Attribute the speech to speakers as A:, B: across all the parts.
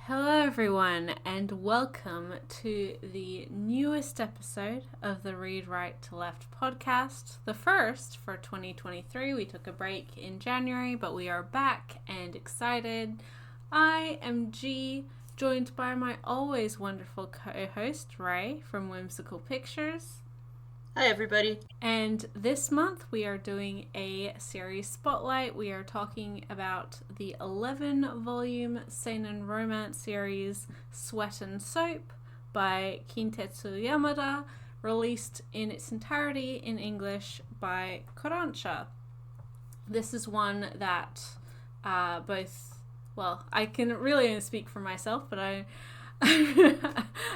A: Hello, everyone, and welcome to the newest episode of the Read Right to Left podcast, the first for 2023. We took a break in January, but we are back and excited. I am G, joined by my always wonderful co-host, Ray, from Whimsical Pictures.
B: Hi, everybody.
A: And this month we are doing a series spotlight. We are talking about the 11-volume seinen romance series Sweat and Soap by Kintetsu Yamada, released in its entirety in English by Kodansha. This is one that I can really only speak for myself, but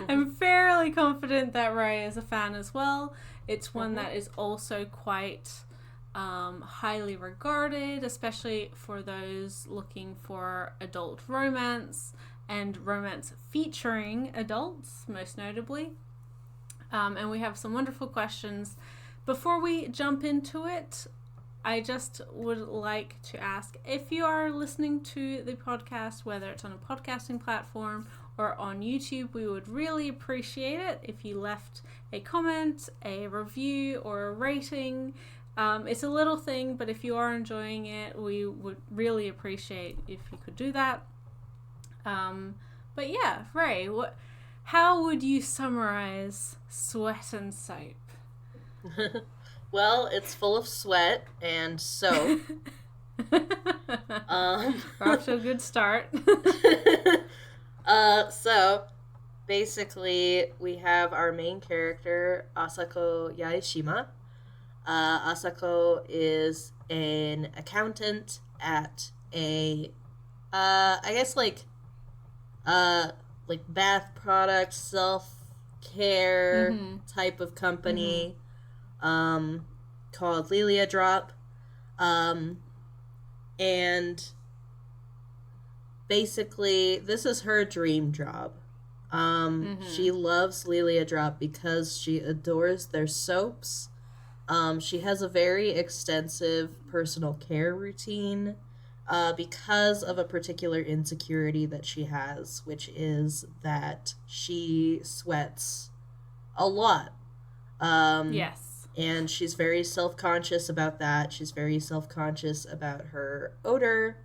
A: I'm fairly confident that Ray is a fan as well. It's one that is also quite highly regarded, especially for those looking for adult romance and romance featuring adults, most notably. And we have some wonderful questions. Before we jump into it, I just would like to ask, if you are listening to the podcast, whether it's on a podcasting platform or on YouTube, we would really appreciate it if you left a comment, a review, or a rating. It's a little thing, but if you are enjoying it, we would really appreciate if you could do that. But yeah, Ray, how would you summarize Sweat and Soap?
B: Well, it's full of sweat and soap.
A: We're off to a good start.
B: So basically we have our main character, Asako Yaeshima. Asako is an accountant at a bath product self-care type of company called Lilia Drop. And basically, this is her dream job. She loves Lilia Drop because she adores their soaps. She has a very extensive personal care routine because of a particular insecurity that she has, which is that she sweats a lot.
A: Yes.
B: And she's very self-conscious about that. She's very self-conscious about her odor.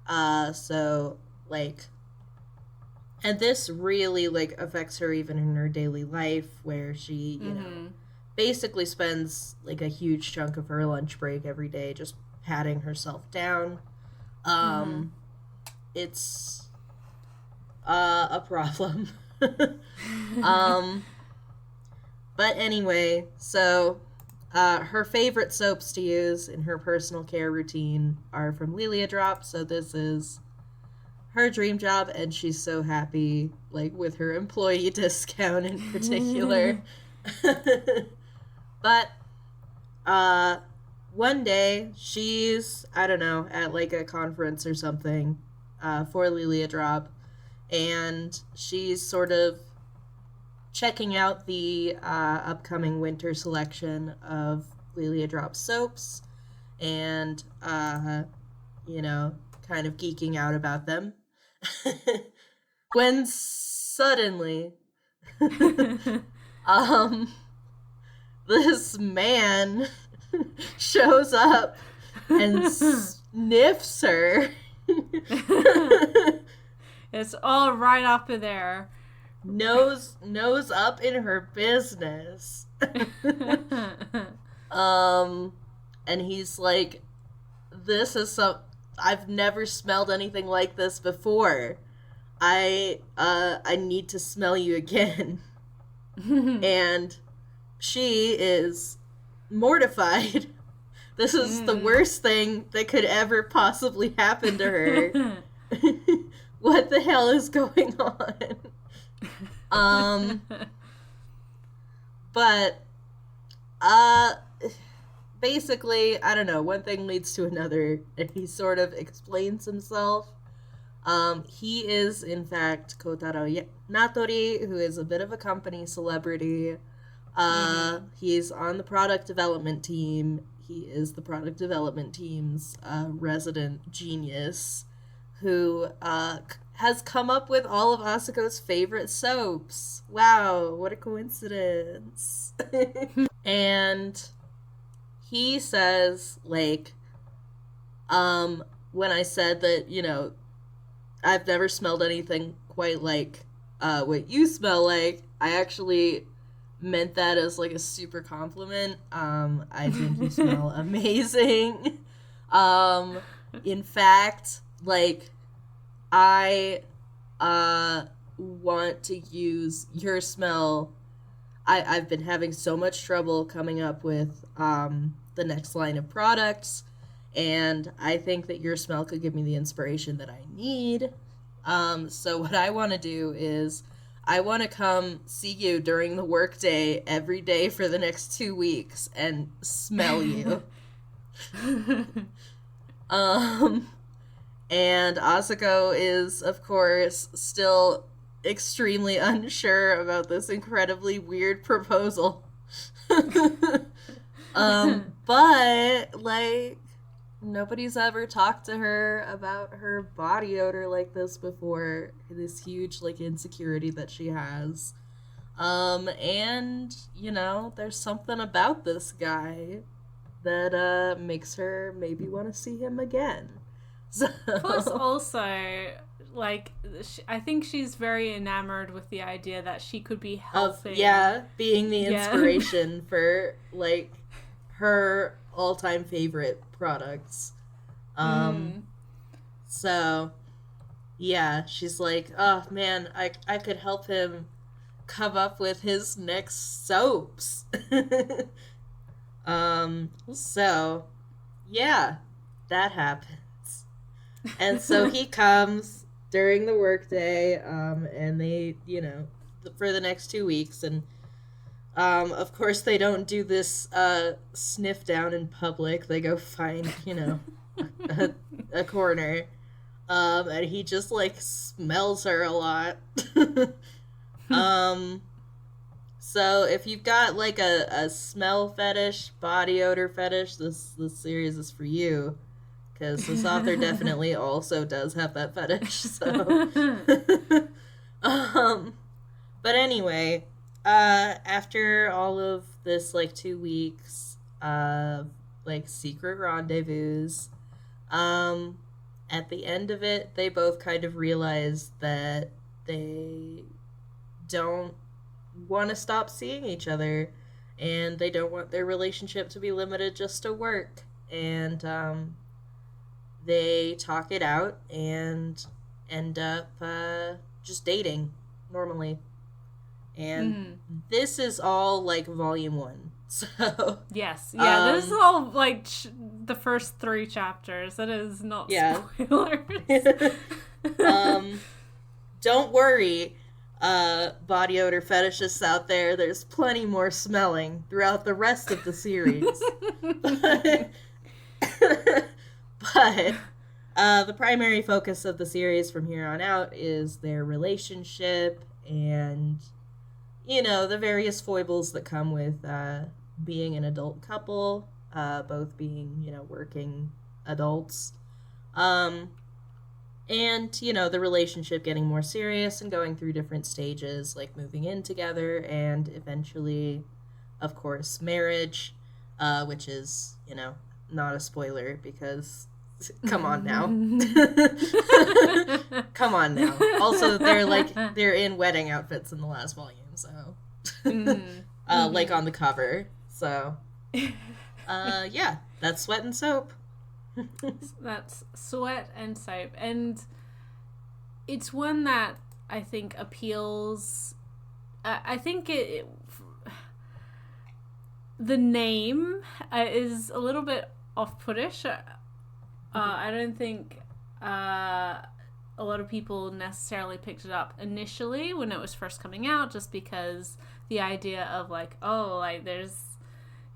B: And this really, affects her even in her daily life, where she, you know, basically spends, a huge chunk of her lunch break every day just patting herself down. It's a problem. But anyway, so her favorite soaps to use in her personal care routine are from Lilia Drop, so this is her dream job, and she's so happy, with her employee discount in particular. But one day, she's, at a conference or something for Lilia Drop, and she's sort of checking out the upcoming winter selection of Lilia Drop soaps and, kind of geeking out about them. When suddenly, this man shows up and sniffs her.
A: It's all right up in there.
B: Nose up in her business. And he's like, this is I've never smelled anything like this before. I need to smell you again. And she is mortified. This is the worst thing that could ever possibly happen to her. What the hell is going on? But basically, I don't know, one thing leads to another, and he sort of explains himself. He is, in fact, Kotaro Natori, who is a bit of a company celebrity. He's on the product development team. He is the product development team's resident genius, who has come up with all of Asuko's favorite soaps. Wow, what a coincidence. And he says, like, when I said that, you know, I've never smelled anything quite like what you smell like, I actually meant that as like a super compliment. I think you smell amazing. In fact, like, I want to use your smell. I've been having so much trouble coming up with the next line of products, and I think that your smell could give me the inspiration that I need. So what I want to do is I want to come see you during the workday every day for the next 2 weeks and smell you. And Asuko is, of course, still extremely unsure about this incredibly weird proposal. But, like, nobody's ever talked to her about her body odor like this before. This huge, like, insecurity that she has. And, you know, there's something about this guy that, makes her maybe want to see him again. So...
A: Plus, also, like, I think she's very enamored with the idea that she could be helping.
B: Being the inspiration for, like, her all-time favorite products. So, yeah, she's like, oh, man, I could help him come up with his next soaps. So, yeah, that happens. And so he comes during the workday, and they, you know, for the next 2 weeks, and of course they don't do this sniff down in public. They go find, you know, a corner, and he just, like, smells her a lot. So if you've got, like, a smell fetish, body odor fetish, this series is for you. Because this author definitely also does have that fetish, so... But anyway, after all of this, like, 2 weeks of, like, secret rendezvous, at the end of it, they both kind of realize that they don't want to stop seeing each other, and they don't want their relationship to be limited just to work, and, they talk it out and end up just dating normally. And this is all, like, volume 1. So
A: yes, yeah, this is all, like, the first 3 chapters. It is not spoilers.
B: Don't worry, body odor fetishists out there. There's plenty more smelling throughout the rest of the series. But the primary focus of the series from here on out is their relationship and, you know, the various foibles that come with being an adult couple, both being, you know, working adults. And, you know, the relationship getting more serious and going through different stages, like moving in together and eventually, of course, marriage, which is, you know, not a spoiler because... Come on now. Come on now. Also, they're in wedding outfits in the last volume, so like on the cover. So yeah, that's Sweat and Soap.
A: That's Sweat and Soap, and it's one that I think appeals. I think the name is a little bit off-puttish. I don't think a lot of people necessarily picked it up initially when it was first coming out, just because the idea of, like, oh, like, there's,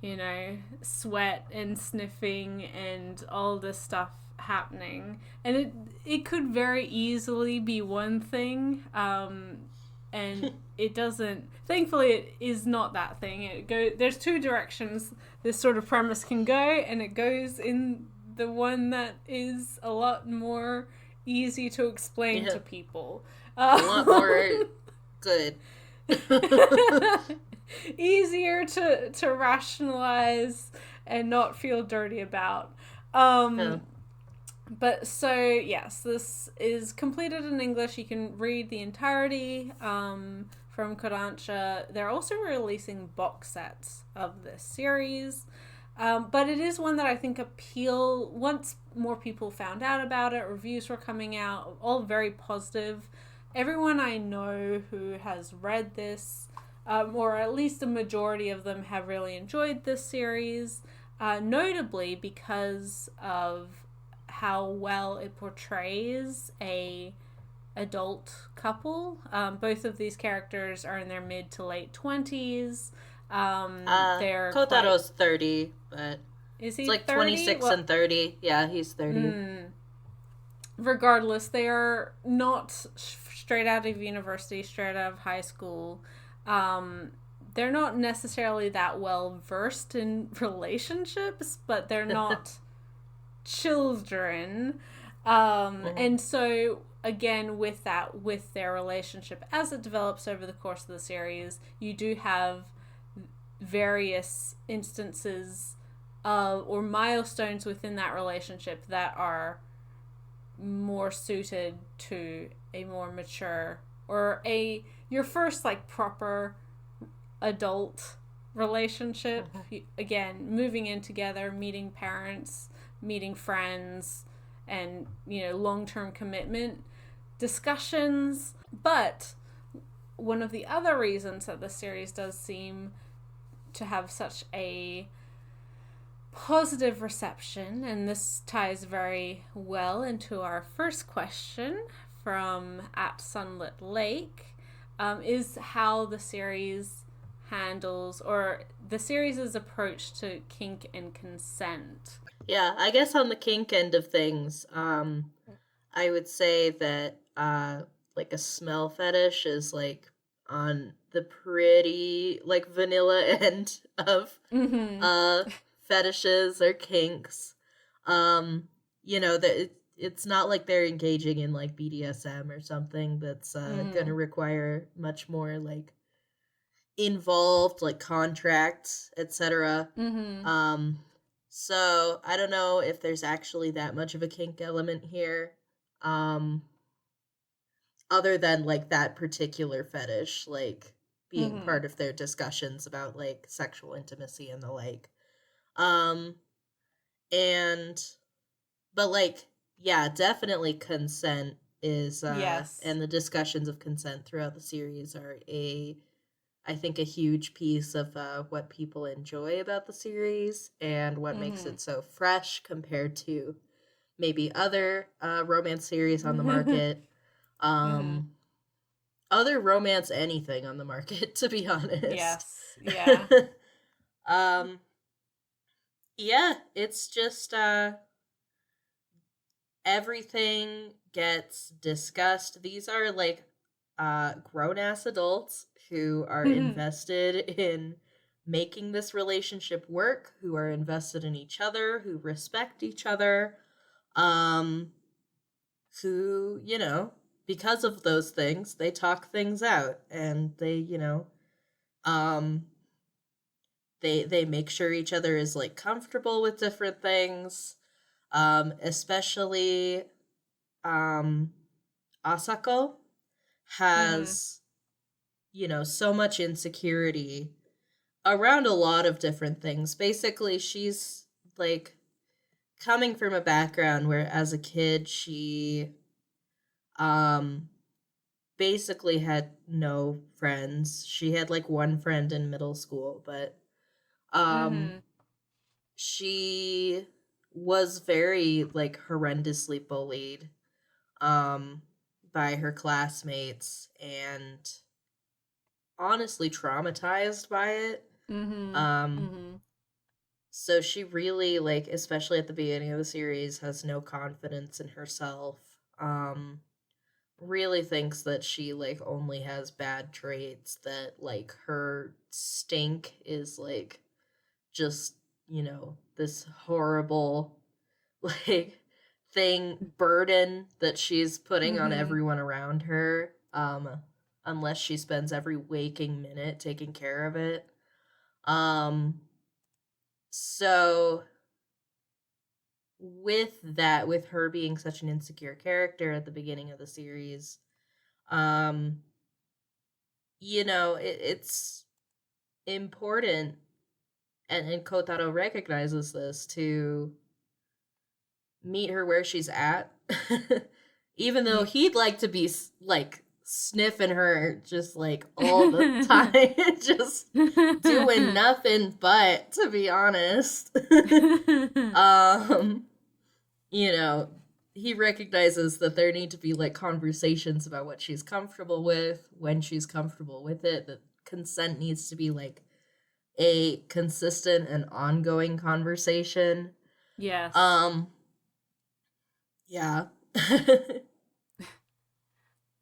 A: you know, sweat and sniffing and all this stuff happening, and it could very easily be one thing, and it doesn't. Thankfully, it is not that thing. There's 2 directions this sort of premise can go, and it goes in the one that is a lot more easy to explain
B: Yeah.
A: to people.
B: A lot more good.
A: Easier to rationalize and not feel dirty about.
B: Yeah.
A: But so, yes, this is completed in English. You can read the entirety from Kodansha. They're also releasing box sets of this series. But it is one that I think once more people found out about it, reviews were coming out, all very positive. Everyone I know who has read this, or at least a majority of them, have really enjoyed this series, notably because of how well it portrays a adult couple. Both of these characters are in their mid to late 20s. They're quite...
B: Kotaro's 30, but
A: Is
B: it's
A: he
B: like
A: 30?
B: 26
A: Well,
B: and 30. Yeah, he's 30.
A: regardless, they are not straight out of university, straight out of high school. They're not necessarily that well versed in relationships, but they're not children. And so, again, with that, with their relationship as it develops over the course of the series, you do have various instances or milestones within that relationship that are more suited to a more mature, or your first like proper adult relationship. Again, moving in together, meeting parents, meeting friends, and long-term commitment discussions. But one of the other reasons that the series does seem to have such a positive reception, and this ties very well into our first question from at Sunlit Lake, is how the series handles, or the series' approach to kink and consent.
B: Yeah, I guess on the kink end of things, I would say that like a smell fetish is like on the pretty like vanilla end of
A: Mm-hmm.
B: uh fetishes or kinks. That it's not like they're engaging in like BDSM or something that's
A: Mm-hmm.
B: gonna require much more like involved like contracts, etc.
A: Mm-hmm.
B: Um so I don't know if there's actually that much of a kink element here. Um Other than like that particular fetish like being
A: Mm-hmm.
B: part of their discussions about like sexual intimacy and the like. Um and but like yeah, definitely consent is
A: Yes.
B: and the discussions of consent throughout the series are I think a huge piece of what people enjoy about the series and what makes it so fresh compared to maybe other romance series on the
A: Mm-hmm.
B: market.
A: Mm-hmm.
B: Um, Other romance anything on the market, to be honest.
A: Yes. Yeah.
B: um, yeah, it's just everything gets discussed. These are like grown ass adults who are
A: Mm-hmm.
B: invested in making this relationship work, who are invested in each other, who respect each other, um, who, because of those things, they talk things out and um, they make sure each other is like comfortable with different things, especially um, Asako
A: Mm-hmm.
B: has, so much insecurity around a lot of different things. Basically, she's like coming from a background where as a kid she um basically had no friends. She had like one friend in middle school, but um
A: Mm-hmm.
B: she was very like horrendously bullied um by her classmates and honestly traumatized by it.
A: Mm-hmm.
B: Um
A: Mm-hmm.
B: so she really like especially at the beginning of the series has no confidence in herself. Really thinks that she like only has bad traits, that like her stink is like just, this horrible like burden that she's putting on everyone around her, unless she spends every waking minute taking care of it. So with that, with her being such an insecure character at the beginning of the series, it's important, and Kotaro recognizes this, to meet her where she's at. Even though he'd like to be, like, sniffing her just, like, all the time. Just doing nothing but, to be honest. He recognizes that there need to be, like, conversations about what she's comfortable with, when she's comfortable with it, that consent needs to be, like, a consistent and ongoing conversation.
A: Yes.
B: Yeah.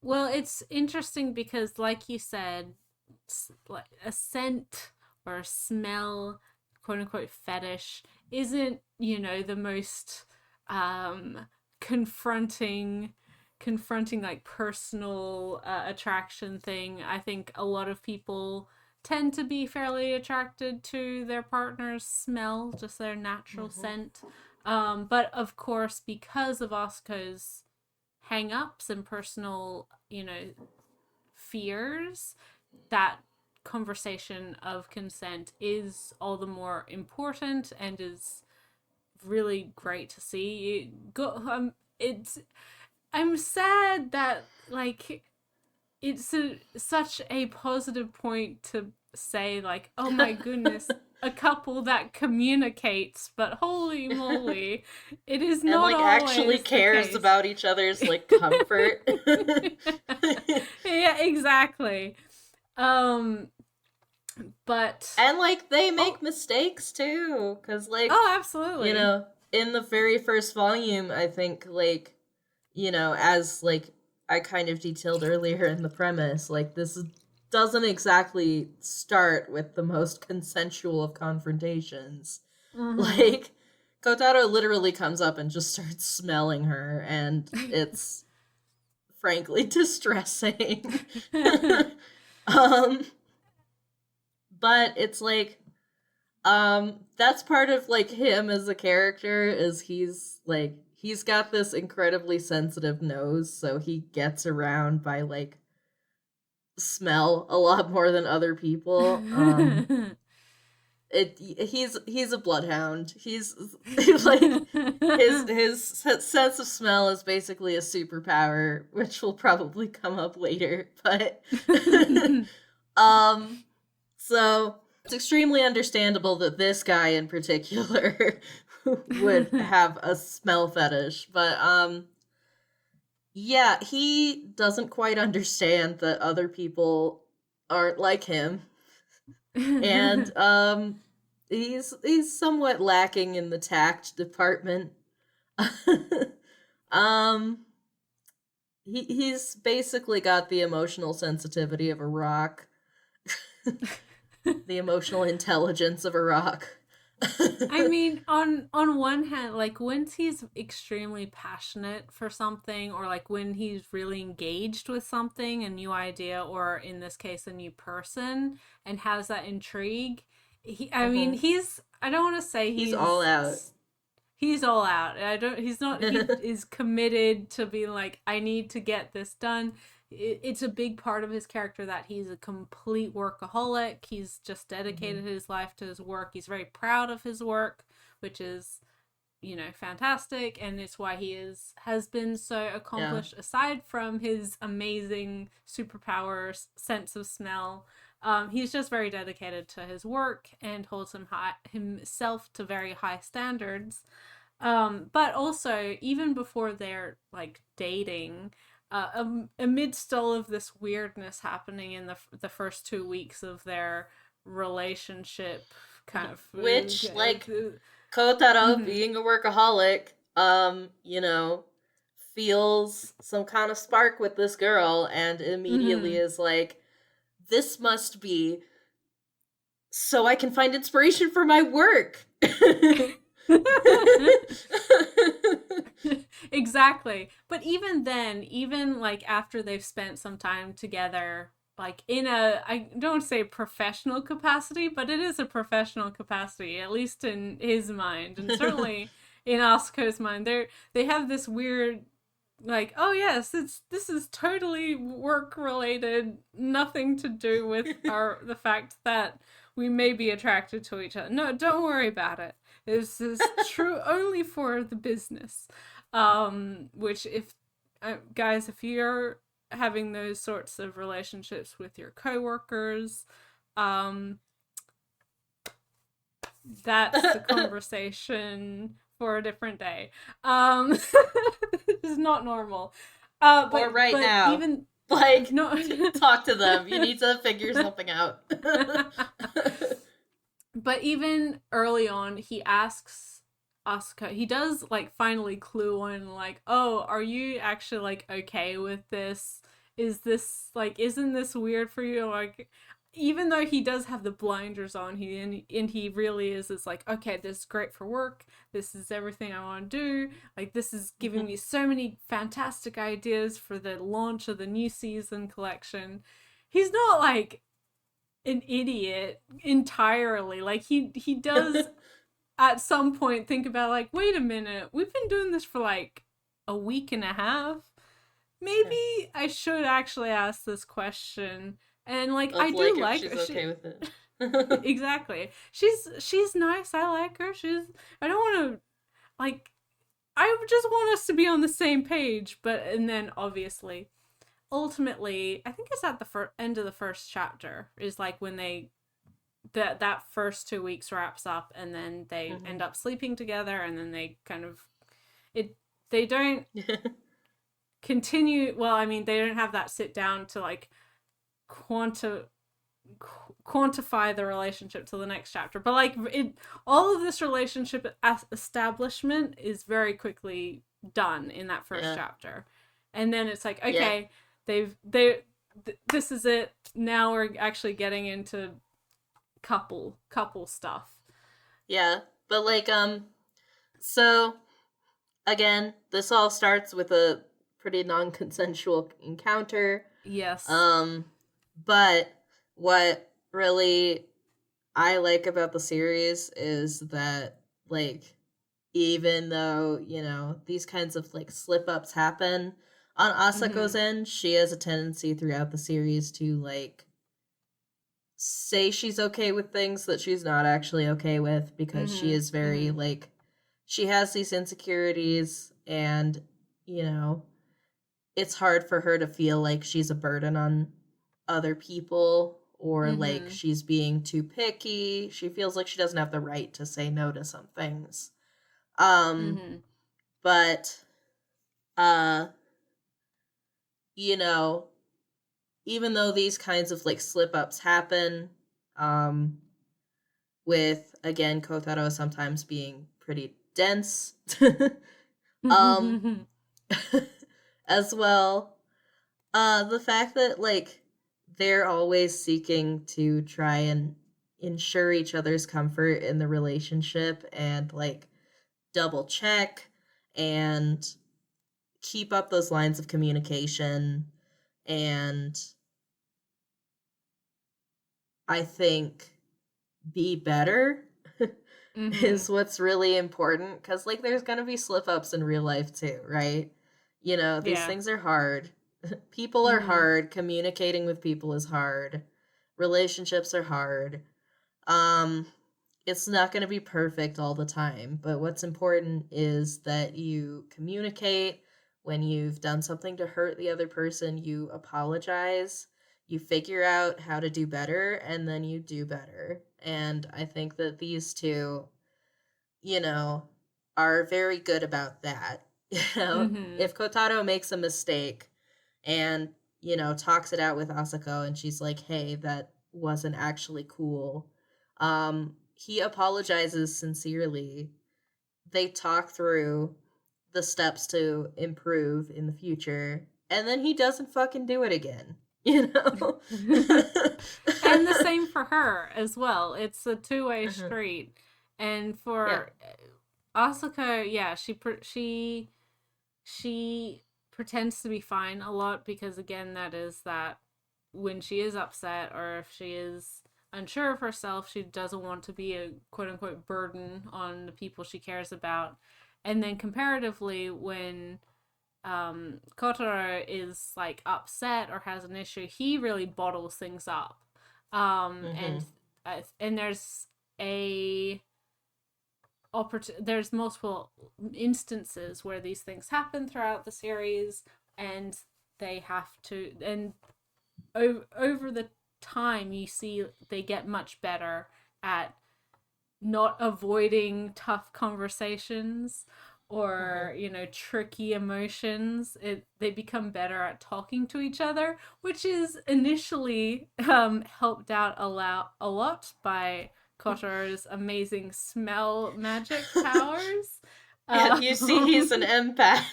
A: Well, it's interesting because, like you said, like a scent or a smell, quote unquote, fetish isn't, the most confronting like personal attraction thing. I think a lot of people tend to be fairly attracted to their partner's smell, just their natural scent. But of course, because of Asuka's hang-ups and personal, fears, that conversation of consent is all the more important and is really great to see. I'm sad that, like, it's such a positive point to say, like, oh my goodness, a couple that communicates, but holy moly, it is
B: and,
A: not
B: like,
A: always
B: actually cares about each other's, like, comfort.
A: Yeah, exactly. But
B: and, like, they make mistakes too, because, like,
A: absolutely,
B: in the very first volume, I think, like, as, like, I kind of detailed earlier in the premise, like, this doesn't exactly start with the most consensual of confrontations. Like, Kotaro literally comes up and just starts smelling her, and it's frankly distressing. But it's like, that's part of, like, him as a character, is he's got this incredibly sensitive nose, so he gets around by, like, smell a lot more than other people. He's a bloodhound. He's like, his sense of smell is basically a superpower, which will probably come up later, but so it's extremely understandable that this guy in particular would have a smell fetish, but yeah, he doesn't quite understand that other people aren't like him. And he's somewhat lacking in the tact department. He's basically got the emotional sensitivity of a rock. The emotional intelligence of a rock.
A: I mean, on one hand, like, when he's extremely passionate for something, or like when he's really engaged with something, a new idea, or in this case a new person, and has that intrigue, I mean, I don't want to say
B: he's all out.
A: He's all out. He's not, he is committed to being like, I need to get this done. It's a big part of his character that he's a complete workaholic. He's just dedicated his life to his work. He's very proud of his work, which is, fantastic. And it's why he has been so accomplished, aside from his amazing superpowers, sense of smell. He's just very dedicated to his work and holds himself to very high standards. But also, even before they're, like, dating, amidst all of this weirdness happening in the first 2 weeks of their relationship, kind of,
B: which, like, Kotaro, being a workaholic, feels some kind of spark with this girl, and immediately is like, this must be so I can find inspiration for my work.
A: Exactly. But even then, even like after they've spent some time together, like in a, I don't say professional capacity, but it is a professional capacity, at least in his mind, and certainly in Asuko's mind. They have this weird, like, oh yes, this is totally work related, nothing to do with the fact that we may be attracted to each other. No, don't worry about it. This is true only for the business. Which, if guys, if you're having those sorts of relationships with your coworkers, um, that's the conversation for a different day. It's not normal.
B: Or right
A: but
B: now.
A: Even
B: like,
A: no,
B: talk to them. You need to figure something out.
A: But even early on, he asks Asuka, he does like finally clue on, like, oh, are you actually like okay with this? Is this like, isn't this weird for you? Like, even though he does have the blinders on, he really is. It's like, okay, this is great for work. This is everything I want to do. Like, this is giving me so many fantastic ideas for the launch of the new season collection. He's not like an idiot entirely. Like, he does at some point think about, like, wait a minute, we've been doing this for like a week and a half. Maybe I should actually ask this question. And like,
B: of,
A: I do
B: like
A: her.
B: She's okay with it.
A: Exactly. She's nice. I like her. I don't want to, like, I just want us to be on the same page. But and then obviously, ultimately, I think it's at the end of the first chapter is like when that first 2 weeks wraps up, and then they end up sleeping together, and then they kind of they don't continue. Well, I mean, they don't have that sit down to like quantify the relationship to the next chapter, but like all of this relationship establishment is very quickly done in that first chapter, and then it's like, okay, this is it. Now we're actually getting into couple stuff.
B: Yeah, but like so again, this all starts with a pretty non-consensual encounter.
A: Yes.
B: But what really I like about the series is that, like, even though, you know, these kinds of like slip-ups happen on Asako's end, she has a tendency throughout the series to like say she's okay with things that she's not actually okay with, because she is very like, she has these insecurities, and you know, it's hard for her to feel like she's a burden on other people, or like she's being too picky. She feels like she doesn't have the right to say no to some things. But you know, even though these kinds of like slip ups happen, with again Kotaro sometimes being pretty dense, as well, the fact that like they're always seeking to try and ensure each other's comfort in the relationship, and like double check and keep up those lines of communication, and I think be better is what's really important, because like there's gonna be slip ups in real life too, right? You know, these things are hard. People are hard. Communicating with people is hard. Relationships are hard. It's not going to be perfect all the time, but what's important is that you communicate. When you've done something to hurt the other person, you apologize, you figure out how to do better, and then you do better. And I think that these two, you know, are very good about that. You know, if Kotaro makes a mistake and, you know, talks it out with Asako, and she's like, hey, that wasn't actually cool, he apologizes sincerely. They talk through the steps to improve in the future, and then he doesn't fucking do it again, you know?
A: And the same for her as well. It's a two-way street. And for Asuka, yeah, she pretends to be fine a lot because again that is that when she is upset or if she is unsure of herself, she doesn't want to be a quote unquote burden on the people she cares about. And then comparatively, when Kotaro is like upset or has an issue, he really bottles things up.
B: Mm-hmm.
A: And a there's multiple instances where these things happen throughout the series, and they have to and over the time you see they get much better at not avoiding tough conversations
B: Mm-hmm.
A: or tricky emotions. They become better at talking to each other, which is initially helped out a lot by Kotaro's amazing smell magic powers.
B: Yeah, you see, he's an empath.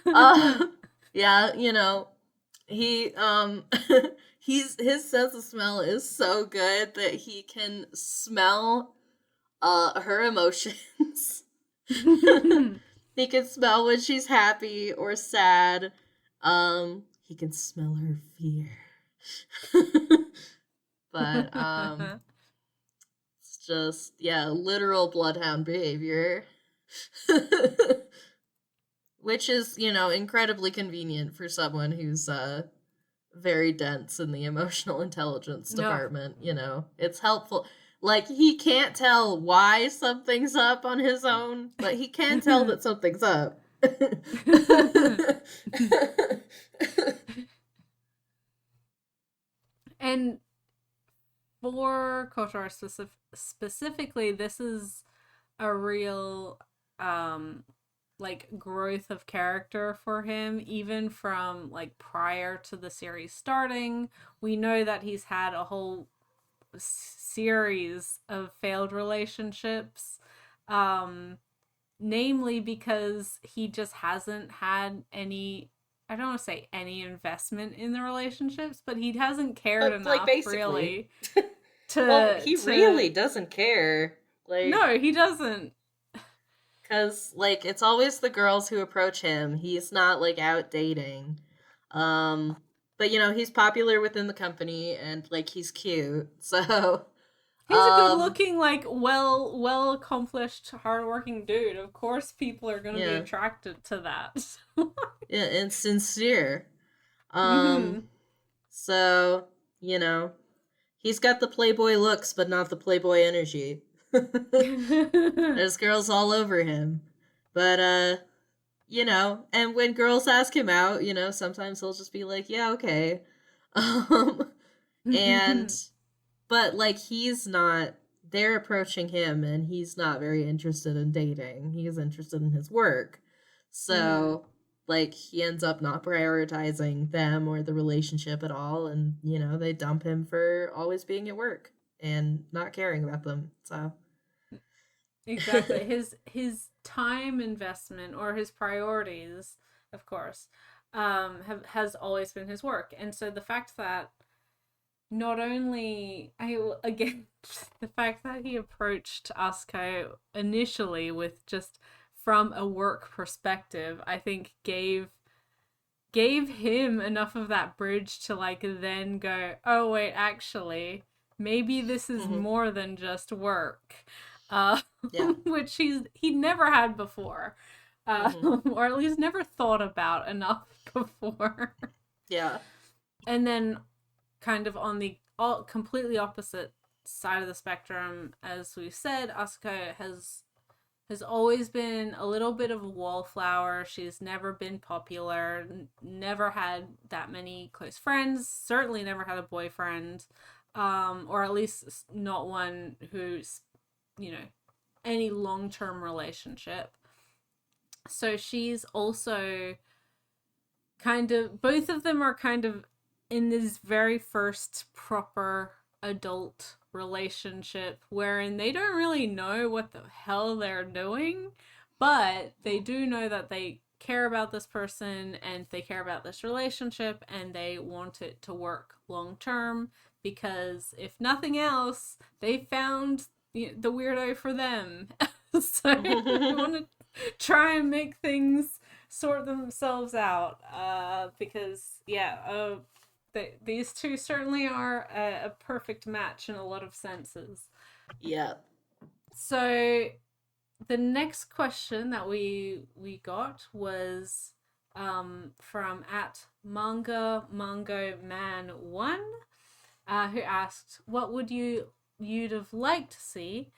B: uh, yeah, he his sense of smell is so good that he can smell her emotions. He can smell when she's happy or sad. He can smell her fear. But it's just, yeah, literal bloodhound behavior. Which is, incredibly convenient for someone who's very dense in the emotional intelligence
A: No.
B: department. It's helpful. Like, he can't tell why something's up on his own, but he can tell that something's up.
A: And for Kotaro specifically, this is a real like growth of character for him, even from like prior to the series starting. We know that he's had a whole series of failed relationships, um namely because he just hasn't had any, I don't want to say any investment in the relationships, but he hasn't cared
B: But, like,
A: enough
B: basically.
A: really
B: Well,
A: to
B: he really
A: to
B: doesn't care. Like,
A: no, he doesn't.
B: because, like, it's always the girls who approach him. He's not, like, out dating. Um, but, he's popular within the company and, like, he's cute. So,
A: He's a good
B: um,
A: looking, like well accomplished, hardworking dude. Of course people are gonna be
B: yeah.
A: attracted to that.
B: Yeah, and sincere. Um,
A: Mm-hmm.
B: so, you know, he's got the playboy looks, but not the playboy energy. There's girls all over him. But, and when girls ask him out, sometimes he'll just be like, yeah, okay. Um, and, but, like, he's not, they're approaching him and he's not very interested in dating. He's interested in his work.
A: Mm-hmm.
B: So, like, he ends up not prioritizing them or the relationship at all. And, they dump him for always being at work and not caring about them. So,
A: Exactly. His time investment or his priorities, of course, has always been his work. And so the fact that not only I again the fact that he approached Asuka initially with just from a work perspective, I think gave him enough of that bridge to like then go, oh wait, actually, maybe this is
B: mhm,
A: more than just work, uh,
B: yeah.
A: which he never had before,
B: Hmm.
A: or at least never thought about enough before.
B: Yeah.
A: And then, kind of on the all completely opposite side of the spectrum, as we said, Asuka has always been a little bit of a wallflower. She's never been popular, never had that many close friends, certainly never had a boyfriend, or at least not one who's, you know, any long term relationship. So she's also kind of, both of them are kind of in this very first proper adult relationship wherein they don't really know what the hell they're doing, but they do know that they care about this person and they care about this relationship and they want it to work long term because if nothing else, they found the weirdo for them. So I want to try and make things sort themselves out. Because these two certainly are a perfect match in a lot of senses.
B: Yeah.
A: So the next question that we got was from at mango man 1, who asked, what would you'd have liked to see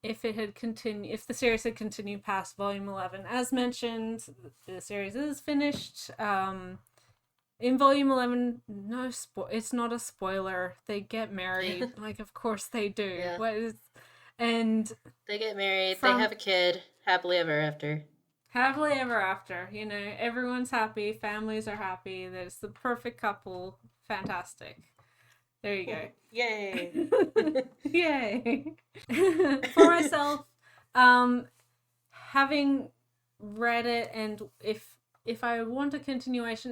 A: if the series had continued past volume 11. As mentioned, the series is finished. In volume 11, it's not a spoiler. They get married. Like, of course they do.
B: Yeah.
A: And
B: they get married, they have a kid, happily ever after.
A: Happily ever after. Everyone's happy, families are happy. There's the perfect couple. Fantastic. There you go.
B: Yay.
A: Yay. For myself, having read it, and if I want a continuation,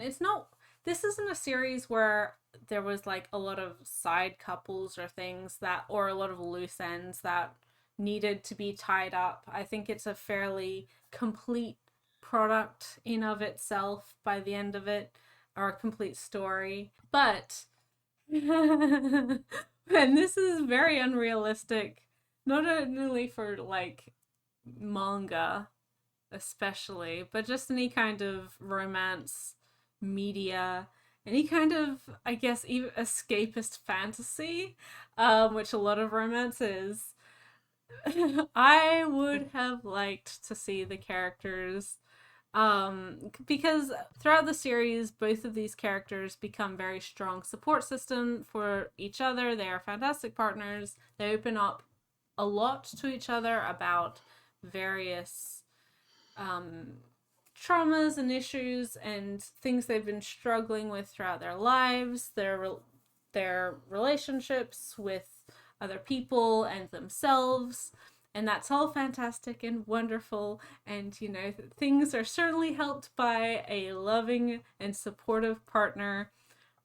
A: this isn't a series where there was like a lot of side couples or things or a lot of loose ends that needed to be tied up. I think it's a fairly complete product in of itself by the end of it, or a complete story. But and this is very unrealistic, not only for like manga especially, but just any kind of romance media, any kind of, I guess, even escapist fantasy, which a lot of romance is. I would have liked to see the characters, because throughout the series, both of these characters become very strong support system for each other. They are fantastic partners. They open up a lot to each other about various traumas and issues and things they've been struggling with throughout their lives, their relationships with other people and themselves. And that's all fantastic and wonderful. And, things are certainly helped by a loving and supportive partner.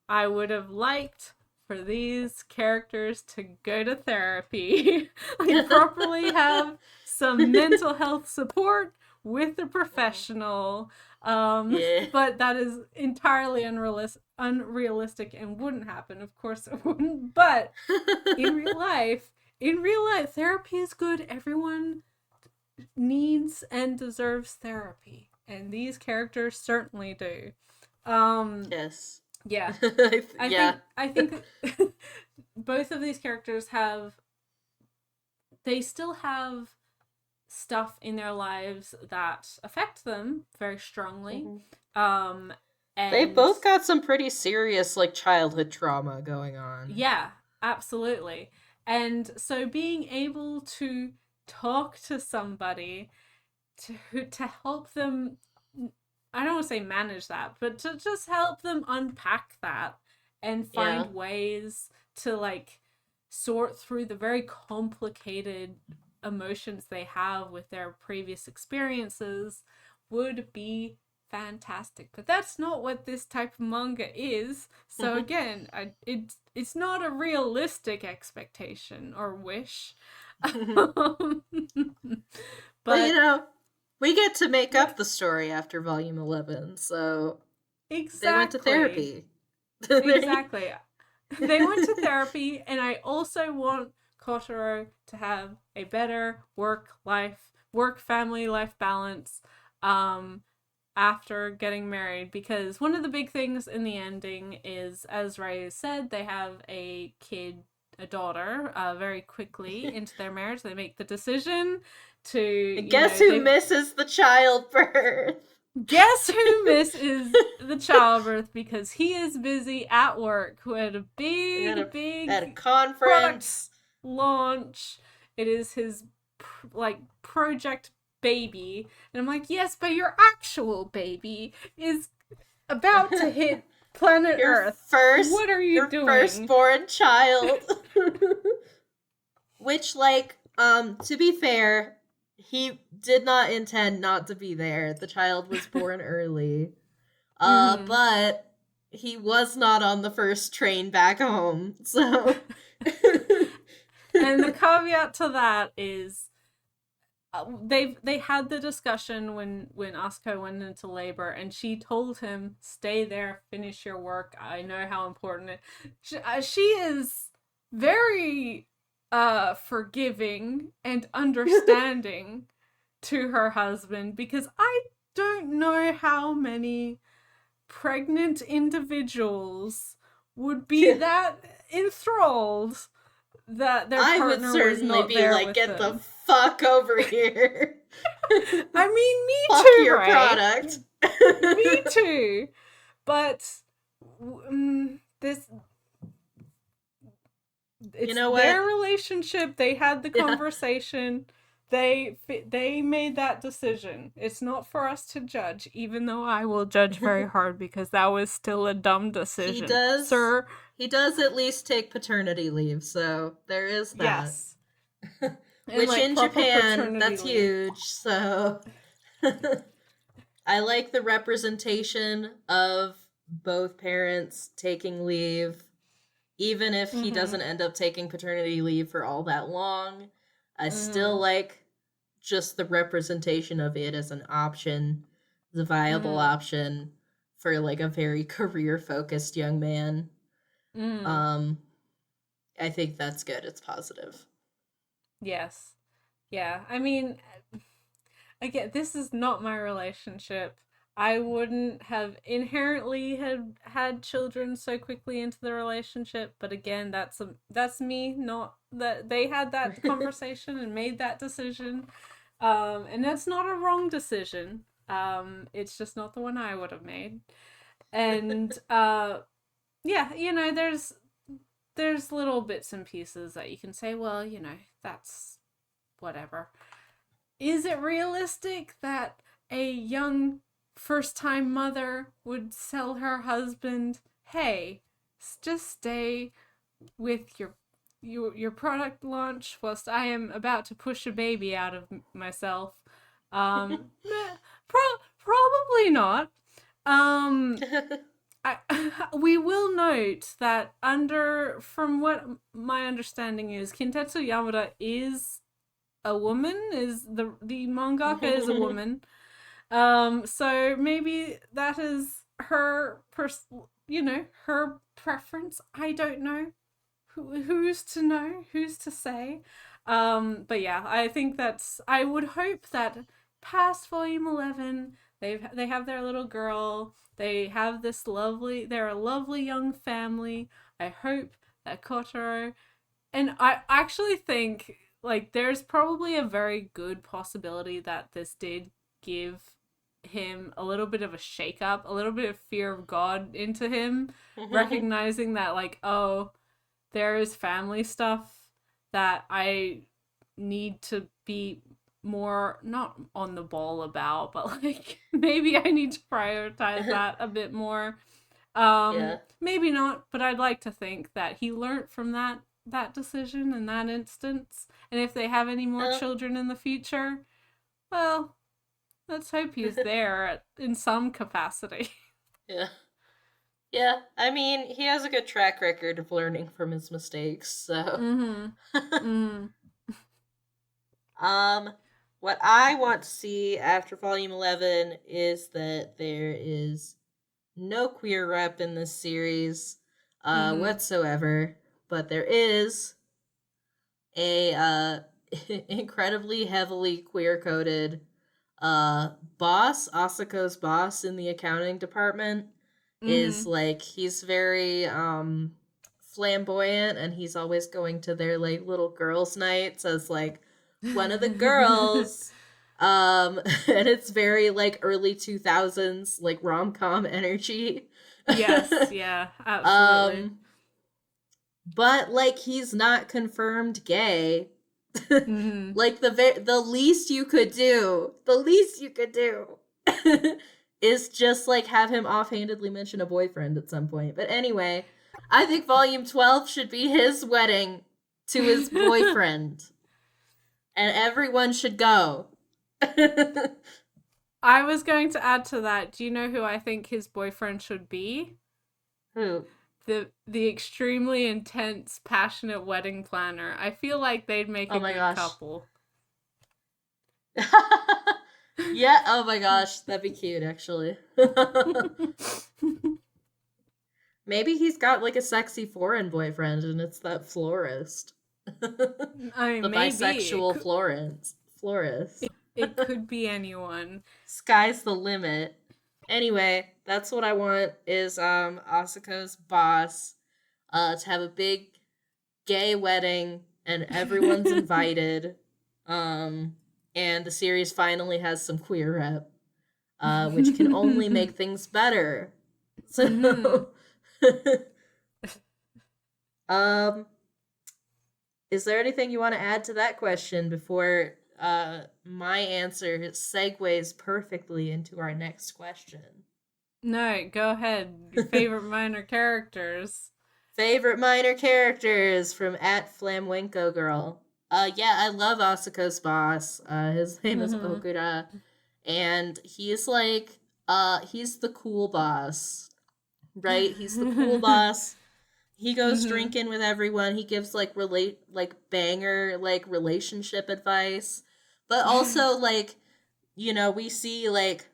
A: I would have liked for these characters to go to therapy. Like, properly have some mental health support with a professional. But that is entirely unrealistic and wouldn't happen. Of course it wouldn't. But in real life, therapy is good. Everyone needs and deserves therapy, and these characters certainly do.
B: Yes.
A: Yeah. I think both of these characters still have stuff in their lives that affect them very strongly.
B: Mm-hmm.
A: And
B: they both got some pretty serious like childhood trauma going on.
A: Yeah, absolutely. And so being able to talk to somebody to help them, I don't want to say manage that, but to just help them unpack that and find ways to like sort through the very complicated emotions they have with their previous experiences would be fantastic. But that's not what this type of manga is. So again, it's not a realistic expectation or wish. But
B: we get to make up the story after volume 11, so
A: exactly.
B: They went to therapy.
A: Exactly. They went to therapy, and I also want Kotaro to have a better work-family life balance after getting married, because one of the big things in the ending is, as Ray said, they have a daughter very quickly into their marriage. They make the decision to...
B: Guess who misses the childbirth?
A: Guess who misses the childbirth, because he is busy at work. Who had a big
B: at a conference
A: launch. It is his project baby, and I'm like, yes, but your actual baby is about to hit planet Earth. What are you doing?
B: Your firstborn child. Which, to be fair, he did not intend not to be there. The child was born early. But he was not on the first train back home, so...
A: And the caveat to that is they had the discussion when Asuka went into labor, and she told him, "Stay there, finish your work. I know how important it." She is very forgiving and understanding to her husband, because I don't know how many pregnant individuals would be that enthralled that their
B: I would
A: partner was
B: certainly
A: not
B: be
A: there
B: like,
A: with
B: get the
A: them.
B: fuck over here.
A: I mean, me
B: Fuck
A: too,
B: your
A: right?
B: product.
A: Me too. But this, it's
B: You know what?
A: their relationship. They had the
B: Yeah.
A: conversation. They made that decision. It's not for us to judge, even though I will judge very hard, because that was still a dumb decision. Sir.
B: He does at least take paternity leave, so there is that.
A: Yes.
B: Which
A: like,
B: in Japan, that's
A: leave.
B: huge, so I like the representation of both parents taking leave, even if he doesn't end up taking paternity leave for all that long. I still like just the representation of it as an option, the viable option for like a very career-focused young man. I think that's good. It's positive.
A: Yes. Yeah. I mean, again, this is not my relationship. I wouldn't have inherently had children so quickly into the relationship, but again, that's me. Not that they had that conversation and made that decision, and that's not a wrong decision. It's just not the one I would have made, and yeah, there's little bits and pieces that you can say, well, that's whatever. Is it realistic that a young first-time mother would tell her husband, "Hey, just stay with your product launch whilst I am about to push a baby out of myself"? Probably not. We will note that from what my understanding is, Kintetsu Yamada is a woman, is the mangaka is a woman. So maybe that is her her preference. I don't know. Who's to know? Who's to say? But yeah, I think I would hope that past volume 11, they have their little girl. They have they're a lovely young family. I hope that Kotaro, and I actually think, like, there's probably a very good possibility that this did give him a little bit of a shake up, a little bit of fear of God into him, recognizing that, like, oh, there is family stuff that I need to be more, not on the ball about, but like maybe I need to prioritize that a bit more. Maybe not, but I'd like to think that he learned from that decision in that instance. And if they have any more children in the future, well, let's hope he's there in some capacity.
B: Yeah, I mean, he has a good track record of learning from his mistakes, so. What I want to see after volume 11 is that there is no queer rep in this series whatsoever, but there is a incredibly heavily queer-coded boss. Asuko's boss in the accounting department is like, he's very flamboyant, and he's always going to their like little girls' nights as like one of the girls. And it's very like early 2000s like rom-com energy.
A: Yes, yeah, absolutely.
B: But like, he's not confirmed gay. Like, the least you could do is just like have him offhandedly mention a boyfriend at some point. But anyway, I think volume 12 should be his wedding to his boyfriend. And everyone should go.
A: I was going to add to that. Do you know who I think his boyfriend should be?
B: Who?
A: the extremely intense, passionate wedding planner. I feel like they'd make
B: Oh
A: a
B: my
A: good
B: gosh.
A: couple.
B: Yeah, oh my gosh, that'd be cute actually. Maybe he's got like a sexy foreign boyfriend and it's that florist. The
A: I mean, maybe
B: bisexual florist.
A: it could be anyone.
B: Sky's the limit. Anyway, that's what I want is Asuko's boss to have a big gay wedding and everyone's invited. And the series finally has some queer rep, which can only make things better. So um is there anything you want to add to that question before my answer segues perfectly into our next question?
A: No, go ahead. Your favorite minor characters.
B: Favorite minor characters from at Flamwenko Girl. Yeah, I love Asuko's boss. His name is Okura. And he's like, he's the cool boss. Right? He's the cool boss. He goes drinking with everyone. He gives like banger like relationship advice. But also like, you know, we see like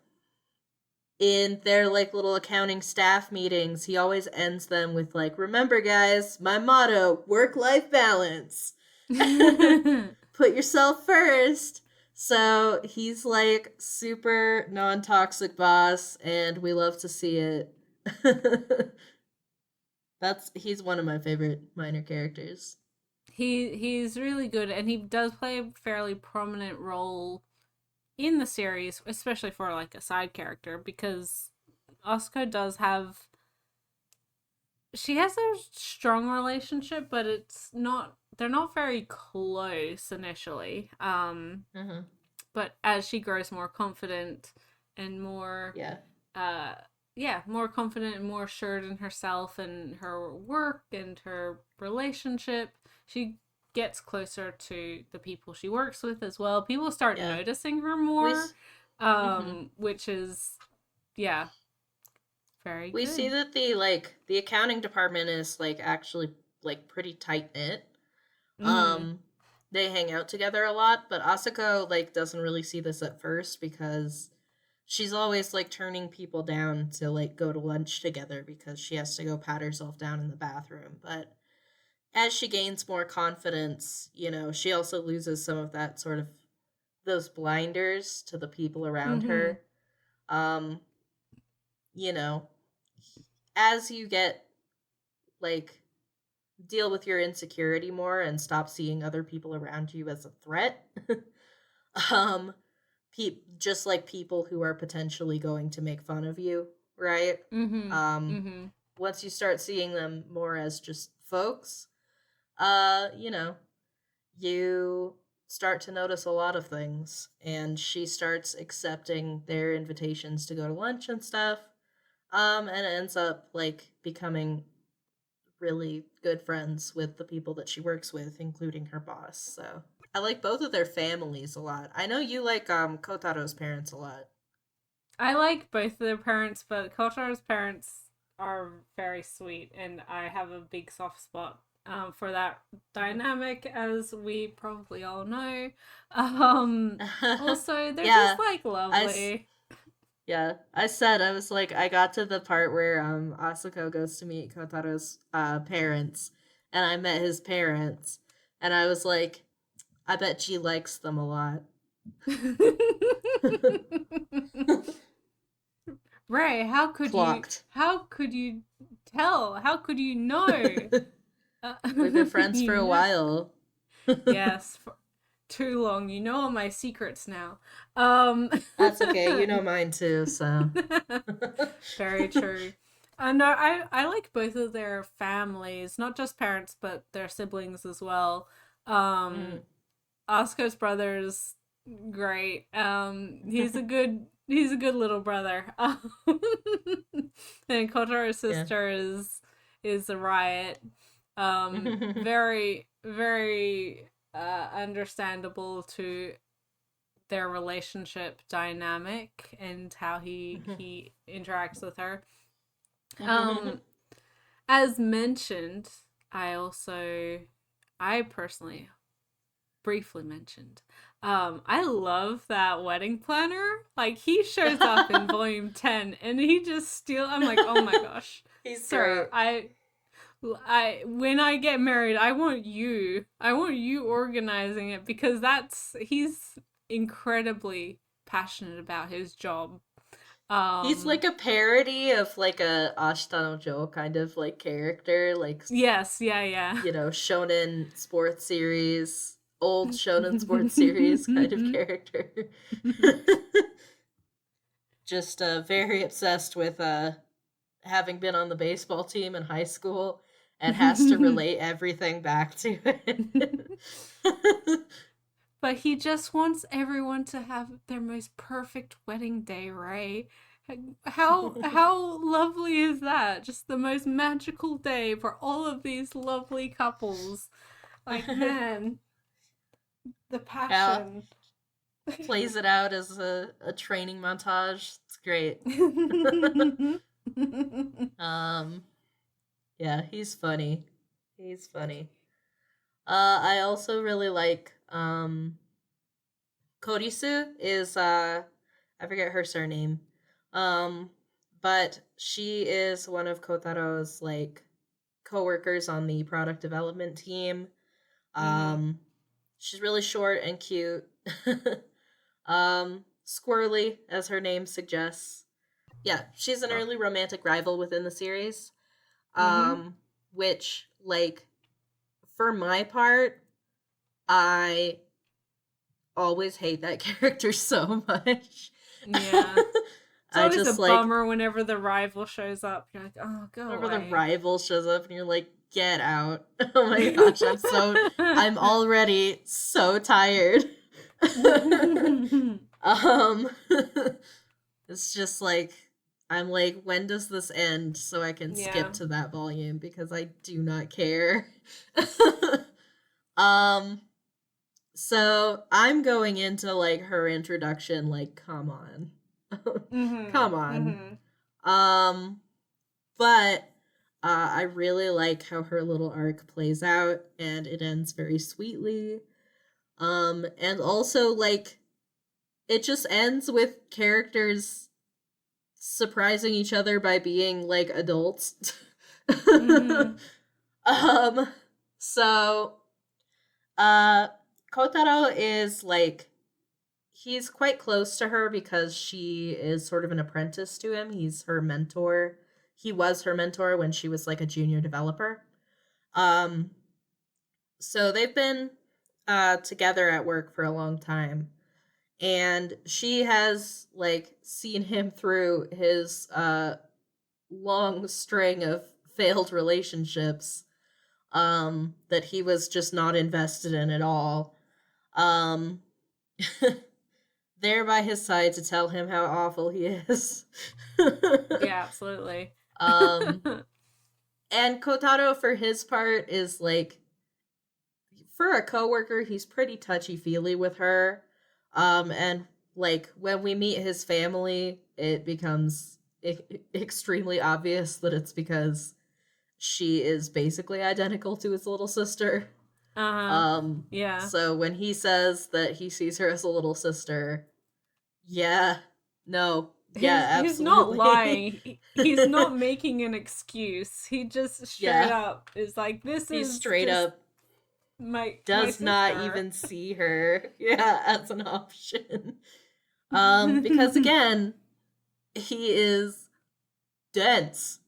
B: in their like little accounting staff meetings, he always ends them with like, remember guys, my motto, work-life balance. Put yourself first. So he's like super non-toxic boss and we love to see it. He's one of my favorite minor characters.
A: He's really good, and he does play a fairly prominent role in the series, especially for like a side character, because Asuko does have she has a strong relationship, but they're not very close initially. But as she grows more confident and more more confident and more assured in herself and her work and her relationship, she gets closer to the people she works with as well. People start noticing her more, which is, very
B: we
A: good.
B: see that the accounting department is like actually like pretty tight knit. They hang out together a lot, but Asuko like doesn't really see this at first because she's always like turning people down to like go to lunch together because she has to go pat herself down in the bathroom. But as she gains more confidence, you know, she also loses some of that sort of those blinders to the people around her. You know, as you get like deal with your insecurity more and stop seeing other people around you as a threat, just like people who are potentially going to make fun of you, right? Once you start seeing them more as just folks, you know, you start to notice a lot of things, and she starts accepting their invitations to go to lunch and stuff, and it ends up like becoming really good friends with the people that she works with, including her boss. So I like both of their families a lot. I know you like Kotaro's parents a lot.
A: I like both of their parents, but Kotaro's parents are very sweet, and I have a big soft spot for that dynamic, as we probably all know. Also, they're just like lovely.
B: I was like, I got to the part where Asuko goes to meet Kotaro's parents, and I met his parents, and I was like, I bet she likes them a lot.
A: Ray, how could you tell? How could you know?
B: We've been friends for a while.
A: Yes, for too long. You know all my secrets now.
B: That's okay. You know mine too, so.
A: Very true. And I like both of their families, not just parents, but their siblings as well. Asuko's brother's great. He's a good little brother. And Kotaro's sister is a riot. Very, very understandable to their relationship dynamic and how he interacts with her. As mentioned, I personally briefly mentioned, I love that wedding planner. Like, he shows up in volume 10 and he just steals. I'm like, oh my gosh.
B: He's
A: Sir,
B: great.
A: when I get married, I want you organizing it, because he's incredibly passionate about his job.
B: He's like a parody of like a Ashita no Joe kind of like character, like,
A: Yes, yeah,
B: shonen sports series, old shonen sports series kind of character. Just very obsessed with having been on the baseball team in high school and has to
A: yeah.
B: relate everything back to it.
A: But he just wants everyone to have their most perfect wedding day, right? How lovely is that? Just the most magical day for all of these lovely couples. Like, man, the
B: Yeah,
A: passion.
B: plays it out as a training montage. It's great. um, yeah, he's funny. He's funny. I also really like Korisu is I forget her surname. Um but she is one of Kotaro's like coworkers on the product development team.
A: Mhm.
B: Um she's really short and cute. Squirrely as her name suggests. Yeah, she's an early romantic rival within the series.
A: Mhm.
B: Which like for my part, I always hate that character so much.
A: Yeah. It's
B: I
A: always a
B: just like
A: bummer whenever the rival shows up. You're like, oh, go
B: whenever the
A: away.
B: rival shows up and you're like, get out. Oh my gosh, I'm already so tired. um it's just like I'm like, when does this end so I can
A: Yeah.
B: skip to that volume because I do not care. um So I'm going into like her introduction, like, come on.
A: Mhm.
B: Come on.
A: Mhm.
B: Um, but I really like how her little arc plays out and it ends very sweetly. And also like it just ends with characters surprising each other by being like adults.
A: Mhm.
B: um so uh Kotaro is like he's quite close to her because she is sort of an apprentice to him. He's her mentor. He was her mentor when she was like a junior developer. Um so they've been together at work for a long time. And she has like seen him through his long string of failed relationships that he was just not invested in at all. Um there by his side to tell him how awful he is.
A: Yeah, absolutely.
B: um, and Kotaro, for his part, is like, for a coworker, he's pretty touchy feely with her. And like when we meet his family, it becomes extremely obvious that it's because she is basically identical to his little sister.
A: Uh-huh.
B: Um,
A: Yeah.
B: so when he says that he sees her as a little sister, yeah, no, yeah,
A: He's not
B: absolutely.
A: lying. He's not making an excuse. He just straight
B: Yeah,
A: up is like, this
B: he
A: is
B: straight
A: just
B: up
A: my
B: does not
A: sister.
B: even see her, yeah, as an option. Because again, he is dense.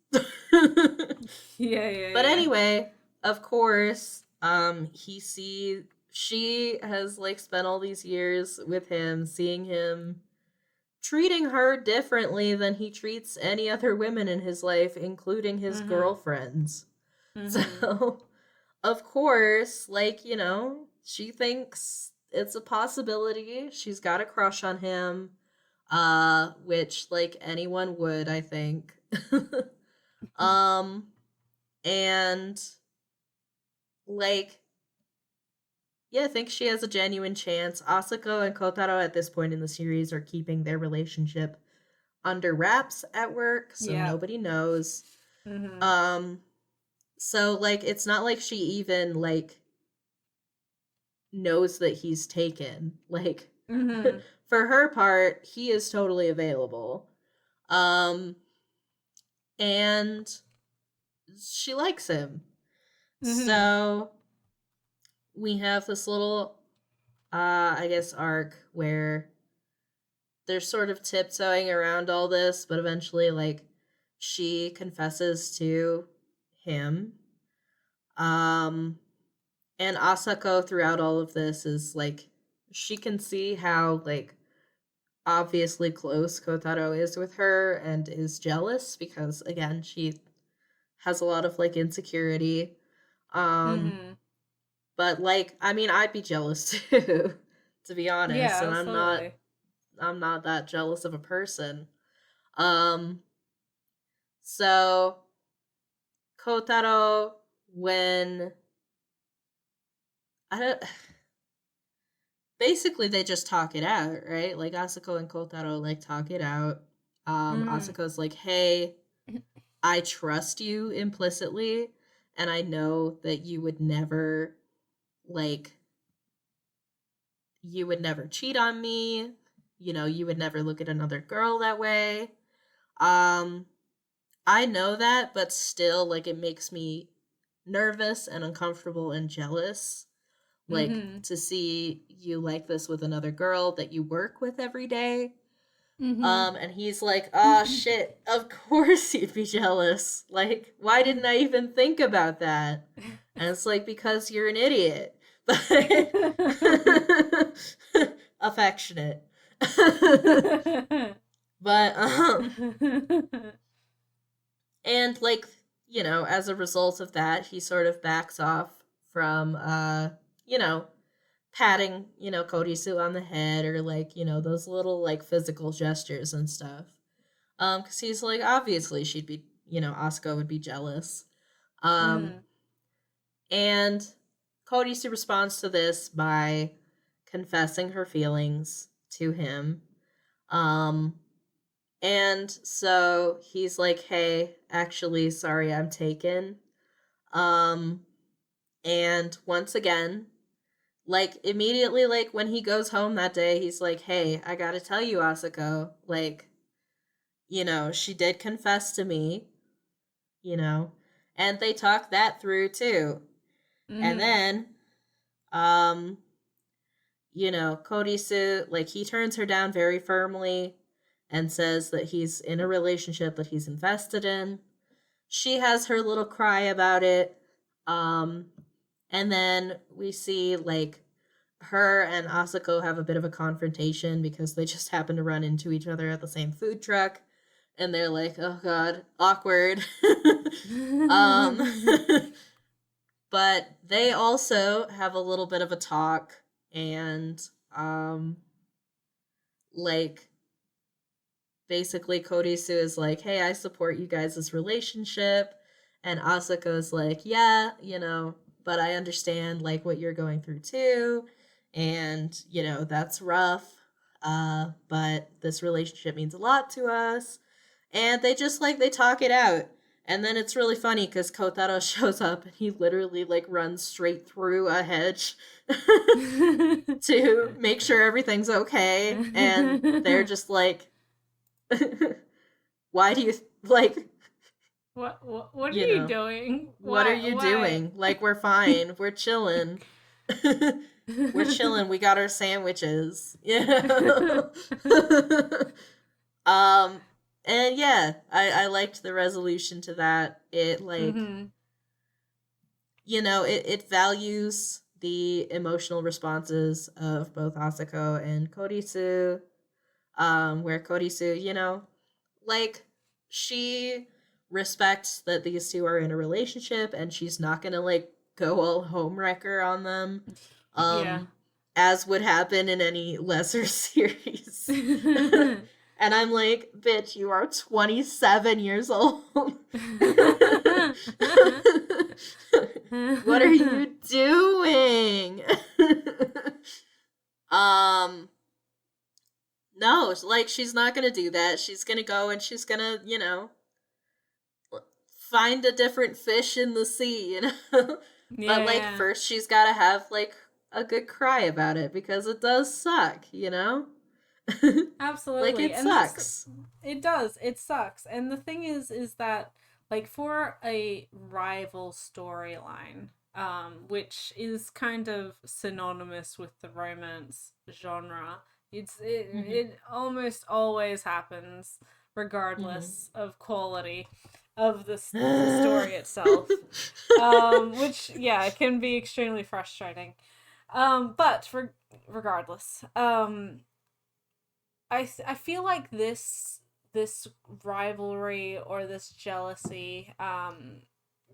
A: Yeah, yeah,
B: But
A: yeah.
B: anyway, of course, she has like spent all these years with him, seeing him treating her differently than he treats any other women in his life, including his
A: Mhm.
B: girlfriends.
A: Mhm.
B: So, of course, like, she thinks it's a possibility. She's got a crush on him, which like anyone would, I think. um and like yeah, I think she has a genuine chance. Asako and Kotaro at this point in the series are keeping their relationship under wraps at work, so
A: Yeah.
B: nobody knows.
A: Mhm.
B: Um So, like, it's not like she even, like, knows that he's taken. Like,
A: Mm-hmm.
B: for her part, he is totally available. Um, and she likes him.
A: Mm-hmm.
B: So, we have this little, I guess, arc where they're sort of tiptoeing around all this, but eventually, like, she confesses to him. Um, and Asako throughout all of this is like, she can see how, like, obviously close Kotaro is with her and is jealous because, again, she has a lot of, like, insecurity. Um,
A: Mm-hmm.
B: but, like, I mean, I'd be jealous too, to be honest,
A: Yeah,
B: and
A: absolutely.
B: I'm not that jealous of a person. Um, so Kotaro, when I don't, basically they just talk it out, right? Like Asako and Kotaro like talk it out.
A: Mm-hmm.
B: Asako's like, "Hey, I trust you implicitly, and I know that like you would never cheat on me. You know, you would never look at another girl that way. Um, I know that, but still, like, it makes me nervous and uncomfortable and jealous, like,
A: Mm-hmm.
B: to see you like this with another girl that you work with every day."
A: Mm-hmm.
B: And he's like, "Oh shit, of course you'd be jealous. Like, why didn't I even think about that?" And it's like, because you're an idiot. But affectionate. But and like, you know, as a result of that, he sort of backs off from you know, patting, you know, Kodisu on the head or like, you know, those little like physical gestures and stuff. Cuz he's like, obviously she'd be, you know, Asuka would be jealous. Um
A: Mm-hmm.
B: and Kodisu responds to this by confessing her feelings to him. Um and so he's like, "Hey, actually, sorry, I'm taken." Um and once again, like immediately like when he goes home that day, he's like, "Hey, I got to tell you, Asako, like, you know, she did confess to me, you know." And they talk that through too. And
A: Mm-hmm.
B: then you know, Kodisu, like, he turns her down very firmly and says that he's in a relationship that he's invested in. She has her little cry about it. Um, and then we see, like, her and Asako have a bit of a confrontation because they just happen to run into each other at the same food truck. And they're like, "Oh god, awkward." um, but they also have a little bit of a talk and um like basically Kodisu is like, "Hey, I support you guys' relationship." And Asako's like, "Yeah, you know, but I understand like what you're going through too. And, you know, that's rough. But this relationship means a lot to us." And they just like they talk it out. And then it's really funny because Kotaro shows up and he literally like runs straight through a hedge to make sure everything's okay. And they're just like, "Why do you like,
A: what are
B: you
A: you
B: know,
A: doing?
B: what are you
A: Why?
B: doing? Like, we're fine. We're chilling. We're chilling. We got our sandwiches." You know? um and yeah, I liked the resolution to that. It like,
A: Mhm.
B: you know, it values the emotional responses of both Asako and Kodisu. Where Kodisu, you know, like, she respects that these two are in a relationship and she's not gonna like go all homewrecker on them,
A: Yeah.
B: as would happen in any lesser series. And I'm like, "Bitch, you are 27 years old." What are you doing? um no, like, she's not gonna do that. She's gonna go and she's gonna, you know, find a different fish in the sea, you know? But, like,
A: Yeah.
B: first she's gotta have, like, a good cry about it, because it does suck, you know? Like,
A: Absolutely.
B: it
A: And that's
B: sucks.
A: it does. It sucks. And the thing is that like for a rival storyline, which is kind of synonymous with the romance genre,
B: Mm-hmm.
A: it almost always happens
B: Mm-hmm.
A: regardless of quality of the story itself. Which yeah, can be extremely frustrating. But regardless, I feel like this rivalry or this jealousy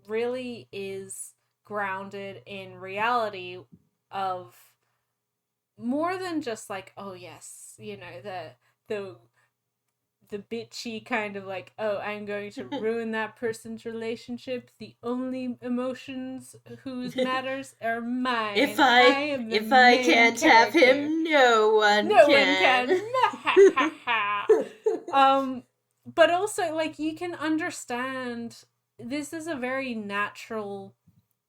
A: really is grounded in reality of more than just like, oh yes, you know, the the bitchy kind of like, oh, I'm going to ruin that person's relationship. The only emotions whose matters are
B: if
A: mine. I
B: I
A: am the
B: if I
A: main
B: can't have
A: character.
B: him, no one
A: No one
B: can.
A: can. um, but also like you can understand this is a very natural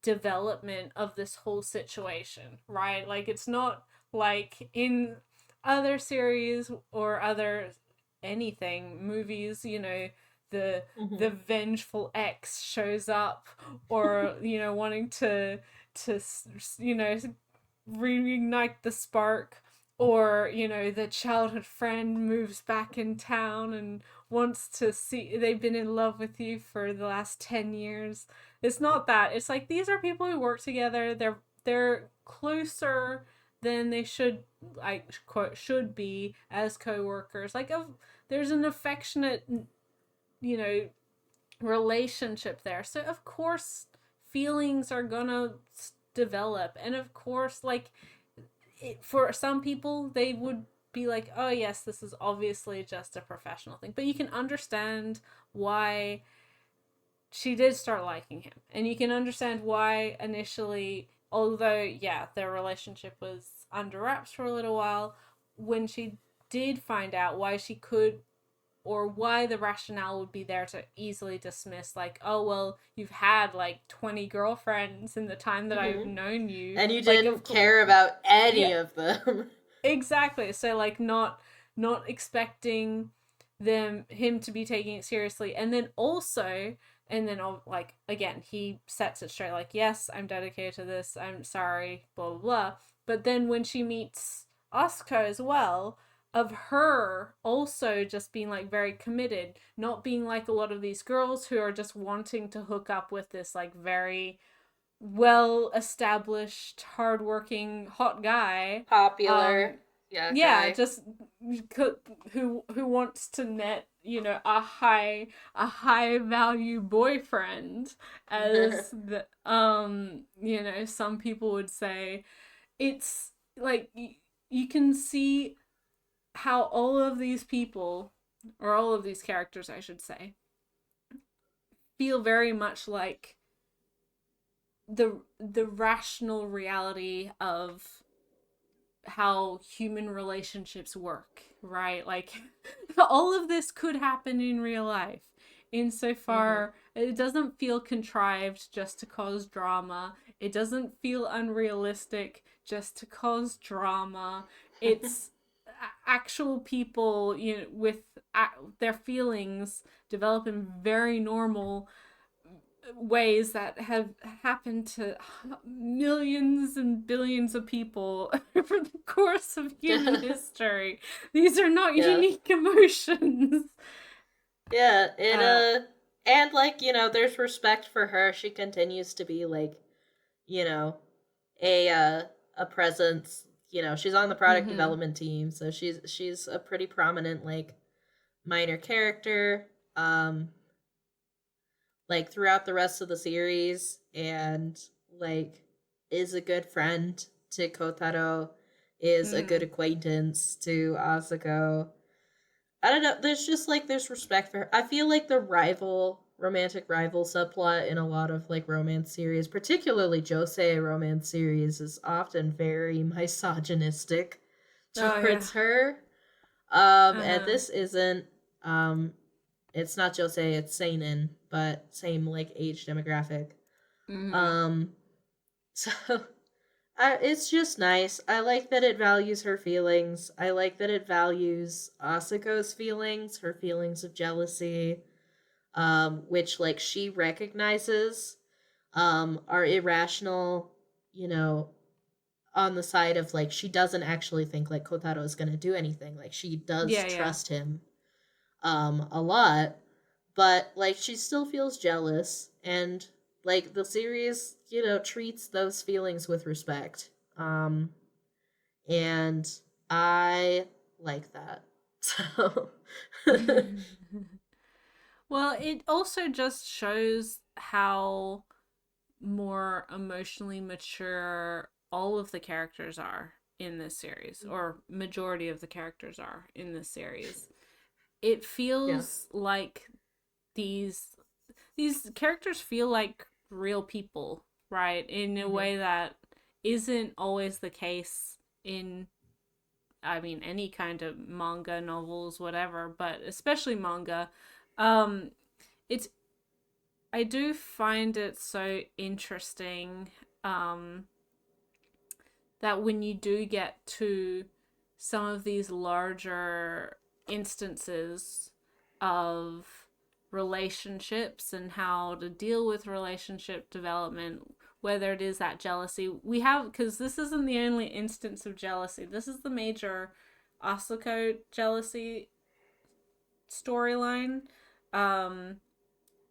A: development of this whole situation, right? Like it's not like in other series or other anything movies, you know, the
B: Mhm.
A: vengeful ex shows up or you know wanting to you know reignite the spark, or you know the childhood friend moves back in town and wants to see they've been in love with you for the last 10 years. It's not that. It's like these are people who work together. They're closer than they should, like quote should be as co-workers. Like there's an affectionate, you know, relationship there. So of course feelings are gonna develop, and of course like for some people they would be like, oh yes, this is obviously just a professional thing, but you can understand why she did start liking him, and you can understand why initially, although yeah their relationship was under wraps for a little while, when she did find out why she could, or why the rationale would be there to easily dismiss like, oh well, you've had like 20 girlfriends in the time that I've
B: Mhm.
A: known you,
B: And you
A: like of
B: didn't
A: course,
B: care about any
A: yeah,
B: of them.
A: exactly. So like not expecting him to be taking it seriously, and then also, and then like again he sets it straight like, yes, I'm dedicated to this, I'm sorry, blah blah blah. But then when she meets Asuka as well, of her also just being like very committed, not being like a lot of these girls who are just wanting to hook up with this like very well established hardworking hot guy.
B: Popular. Yeah,
A: Yeah,
B: guy.
A: just who wants to net, you know, a high value boyfriend, as the you know some people would say. It's like you can see how all of these people, or all of these characters I should say, feel very much like the rational reality of how human relationships work, right? Like all of this could happen in real life.
B: Mhm.
A: Insofar, it doesn't feel contrived just to cause drama. It doesn't feel unrealistic just to cause drama. It's actual people, you know, with their feelings develop in very normal ways that have happened to millions and billions of people over the course of human history. These are not
B: Yeah.
A: unique emotions.
B: Yeah, it
A: Uh,
B: and like, there's respect for her. She continues to be like, you know, a a presence. She's on the product
A: mm-hmm,
B: development team, so she's a pretty prominent like minor character like throughout the rest of the series, and like is a good friend to Kotaro, is a good
A: mm-hmm.
B: acquaintance to Asuko. I don't know. There's just like there's respect for her. I feel like the romantic rival subplot in a lot of like romance series, particularly josei romance series, is often very misogynistic
A: Oh yeah.
B: towards her. And
A: Uh-huh.
B: this isn't. Um, It's not josei, it's seinen, but same like age demographic.
A: Mm-hmm.
B: Um, so it's just nice. I like that it values her feelings. I like that it values Asuko's feelings, her feelings of jealousy, which like she recognizes are irrational, you know, on the side of like she doesn't actually think like Kotaro is going to do anything. Like she does
A: Yeah, yeah.
B: trust him a lot, but like she still feels jealous, and like the series, treats those feelings with respect. And I like that. So
A: Well, it also just shows how more emotionally mature all of the characters are in this series, or majority of the characters are in this series. It
B: yeah.
A: feels like these these characters feel like real people, right? In a
B: Hmm.
A: way that isn't always the case in, I mean, any kind of manga, novels, whatever, but especially manga. Um it's I do find it so interesting um that when you do get to some of these larger instances of relationships and how to deal with relationship development, whether it is that jealousy we have, because this isn't the only instance of jealousy. This is the major Asuko jealousy storyline um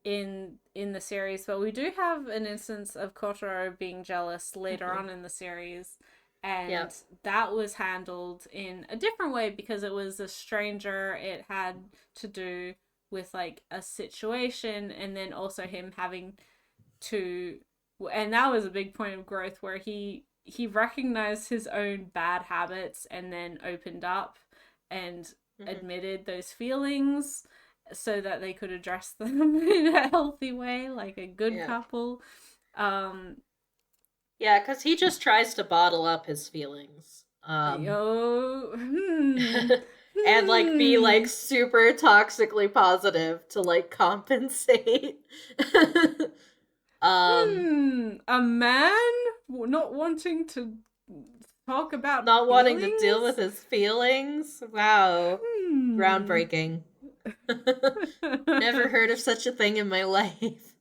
A: in the series, but we do have an instance of Kotaro being jealous later
B: Hmm.
A: on in the series, and
B: Yep.
A: that was handled in a different way because it was a stranger. It had to do with like a situation, and then also him having to, and that was a big point of growth where he recognized his own bad habits and then opened up and
B: Hmm.
A: admitted those feelings so that they could address them in a healthy way, like a good
B: Yeah.
A: couple. um
B: Yeah, because he just tries to bottle up his feelings.
A: Yo,
B: And like be like
A: hmm,
B: super toxically positive to like compensate. um,
A: a man not wanting to talk about
B: Not wanting to deal with
A: feelings.
B: his feelings. Wow.
A: Hmm.
B: Groundbreaking. Never heard of such a thing in my life.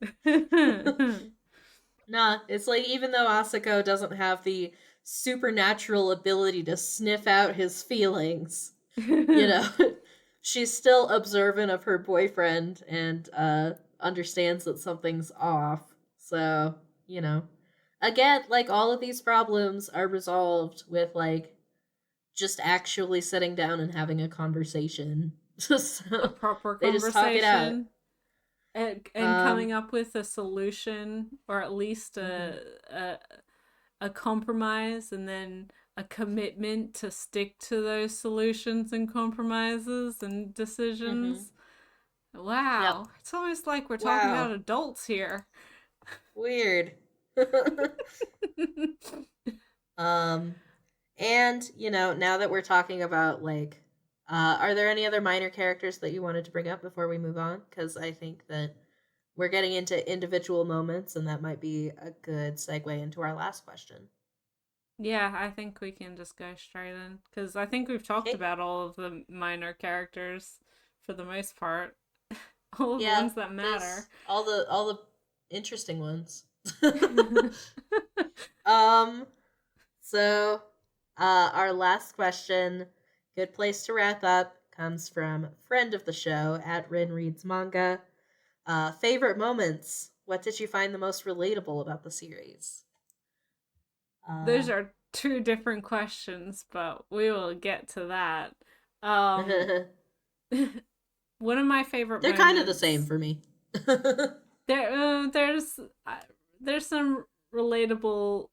B: Nah, it's like even though Asako doesn't have the supernatural ability to sniff out his feelings, you know, she's still observant of her boyfriend and understands that something's off. So, you know, again, like all of these problems are resolved with like just actually sitting down and having a conversation.
A: A
B: So
A: proper
B: they just talk it out.
A: conversation, and
B: Um,
A: coming up with a solution, or at least
B: mhm,
A: a compromise, and then a commitment to stick to those solutions and compromises and
B: mhm.
A: decisions.
B: Yep.
A: Wow, it's almost like we're talking about
B: Wow.
A: adults here.
B: Weird. um, and now that we're talking about like, are there any other minor characters that you wanted to bring up before we move on? Because I think that we're getting into individual moments, and that might be a good segue into our last question.
A: Yeah, I think we can just go straight in because I think we've talked
B: Okay.
A: about all of the minor characters for the most part, all of the
B: Yeah,
A: ones that matter.
B: this all the interesting ones. um. So, our last question, good place to wrap up, comes from friend of the show at Rin Reads Manga. Favorite moments. What did you find the most relatable about the series? Uh,
A: Those are two different questions, but we will get to that. Um,
B: they're
A: one of my favorite
B: kind of the same
A: moments.
B: for me.
A: There, there's some relatable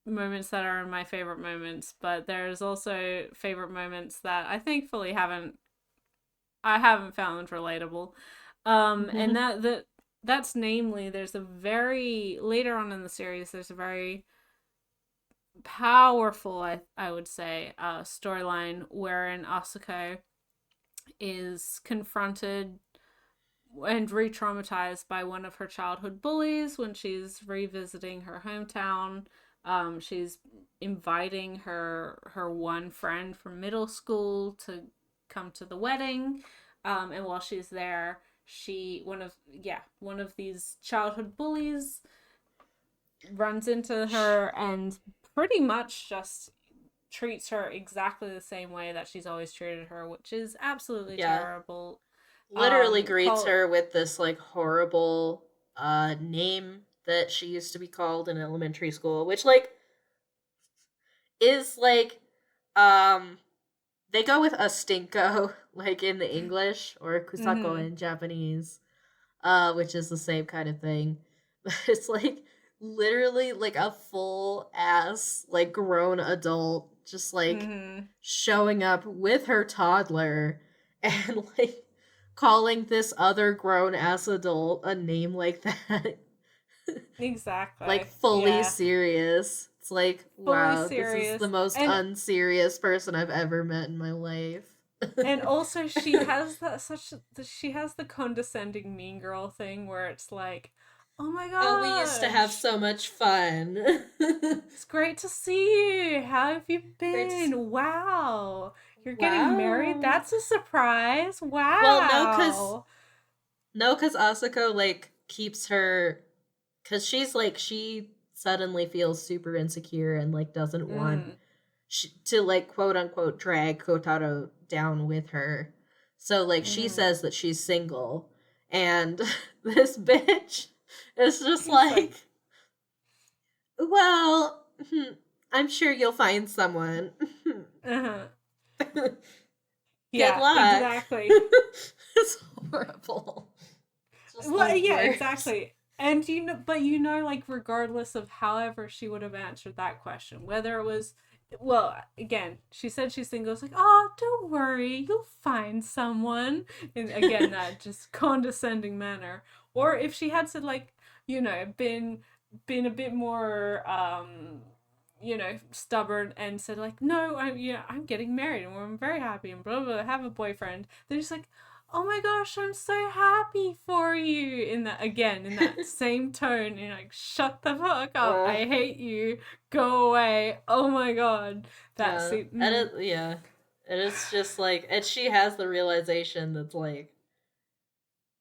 A: moments that are my favorite moments, but there's also favorite moments that I haven't found relatable. And that's namely, there's a very later on in the series, there's a very powerful, I would say, storyline wherein Asuka is confronted and re-traumatized by one of her childhood bullies when she's revisiting her hometown. She's inviting her one friend from middle school to come to the wedding, and while she's there, one of these childhood bullies runs into her and pretty much just treats her exactly the same way that she's always treated her, which is absolutely
B: Yeah.
A: terrible.
B: Literally greets
A: Call
B: her with this like horrible name that she used to be called in elementary school, which like is like um they go with astinko like in the English or kusako
A: mm-hmm.
B: in Japanese, which is the same kind of thing. But it's like literally like a full ass like grown adult just like
A: Mm-hmm.
B: showing up with her toddler and like calling this other grown ass adult a name like that. Like
A: Exactly.
B: fully
A: Yeah.
B: serious. It's like,
A: Fully
B: wow, this is the
A: serious.
B: most unserious person I've ever met in my life.
A: And also she has she has the condescending mean girl thing where it's like, "Oh my
B: Oh, we used to have
A: gosh.
B: so much fun.
A: It's great to see you. How have you
B: Great to see.
A: been? Wow. You're getting married?
B: Wow.
A: That's a surprise.
B: Well,
A: Wow."
B: no, cause Asako like keeps her, cause she's like she suddenly feels super insecure and like doesn't want
A: Mm.
B: to like quote unquote drag Kotaro down with her. So like she
A: Mm-hmm.
B: says that she's single, and this bitch is just
A: He's like,
B: like, well, I'm sure you'll find someone.
A: uh-huh.
B: Good
A: Yeah,
B: luck.
A: exactly.
B: It's horrible. It's just the
A: Well, yeah,
B: worst.
A: exactly. And but like, regardless of however she would have answered that question, whether it was, well, again, she said she's single. It's like, oh, don't worry, you'll find someone. And again, that just condescending manner. Or if she had said like, been a bit more, stubborn and said like, no, I'm getting married and I'm very happy and blah blah, blah, have a boyfriend. They're just like, oh my gosh, I'm so happy for you. In that same tone, and you're like, shut the fuck up.
B: uh,
A: I hate you. Go away. Oh my god. That's
B: yeah,
A: it.
B: and yeah, and it's just like, and she has the realization that's like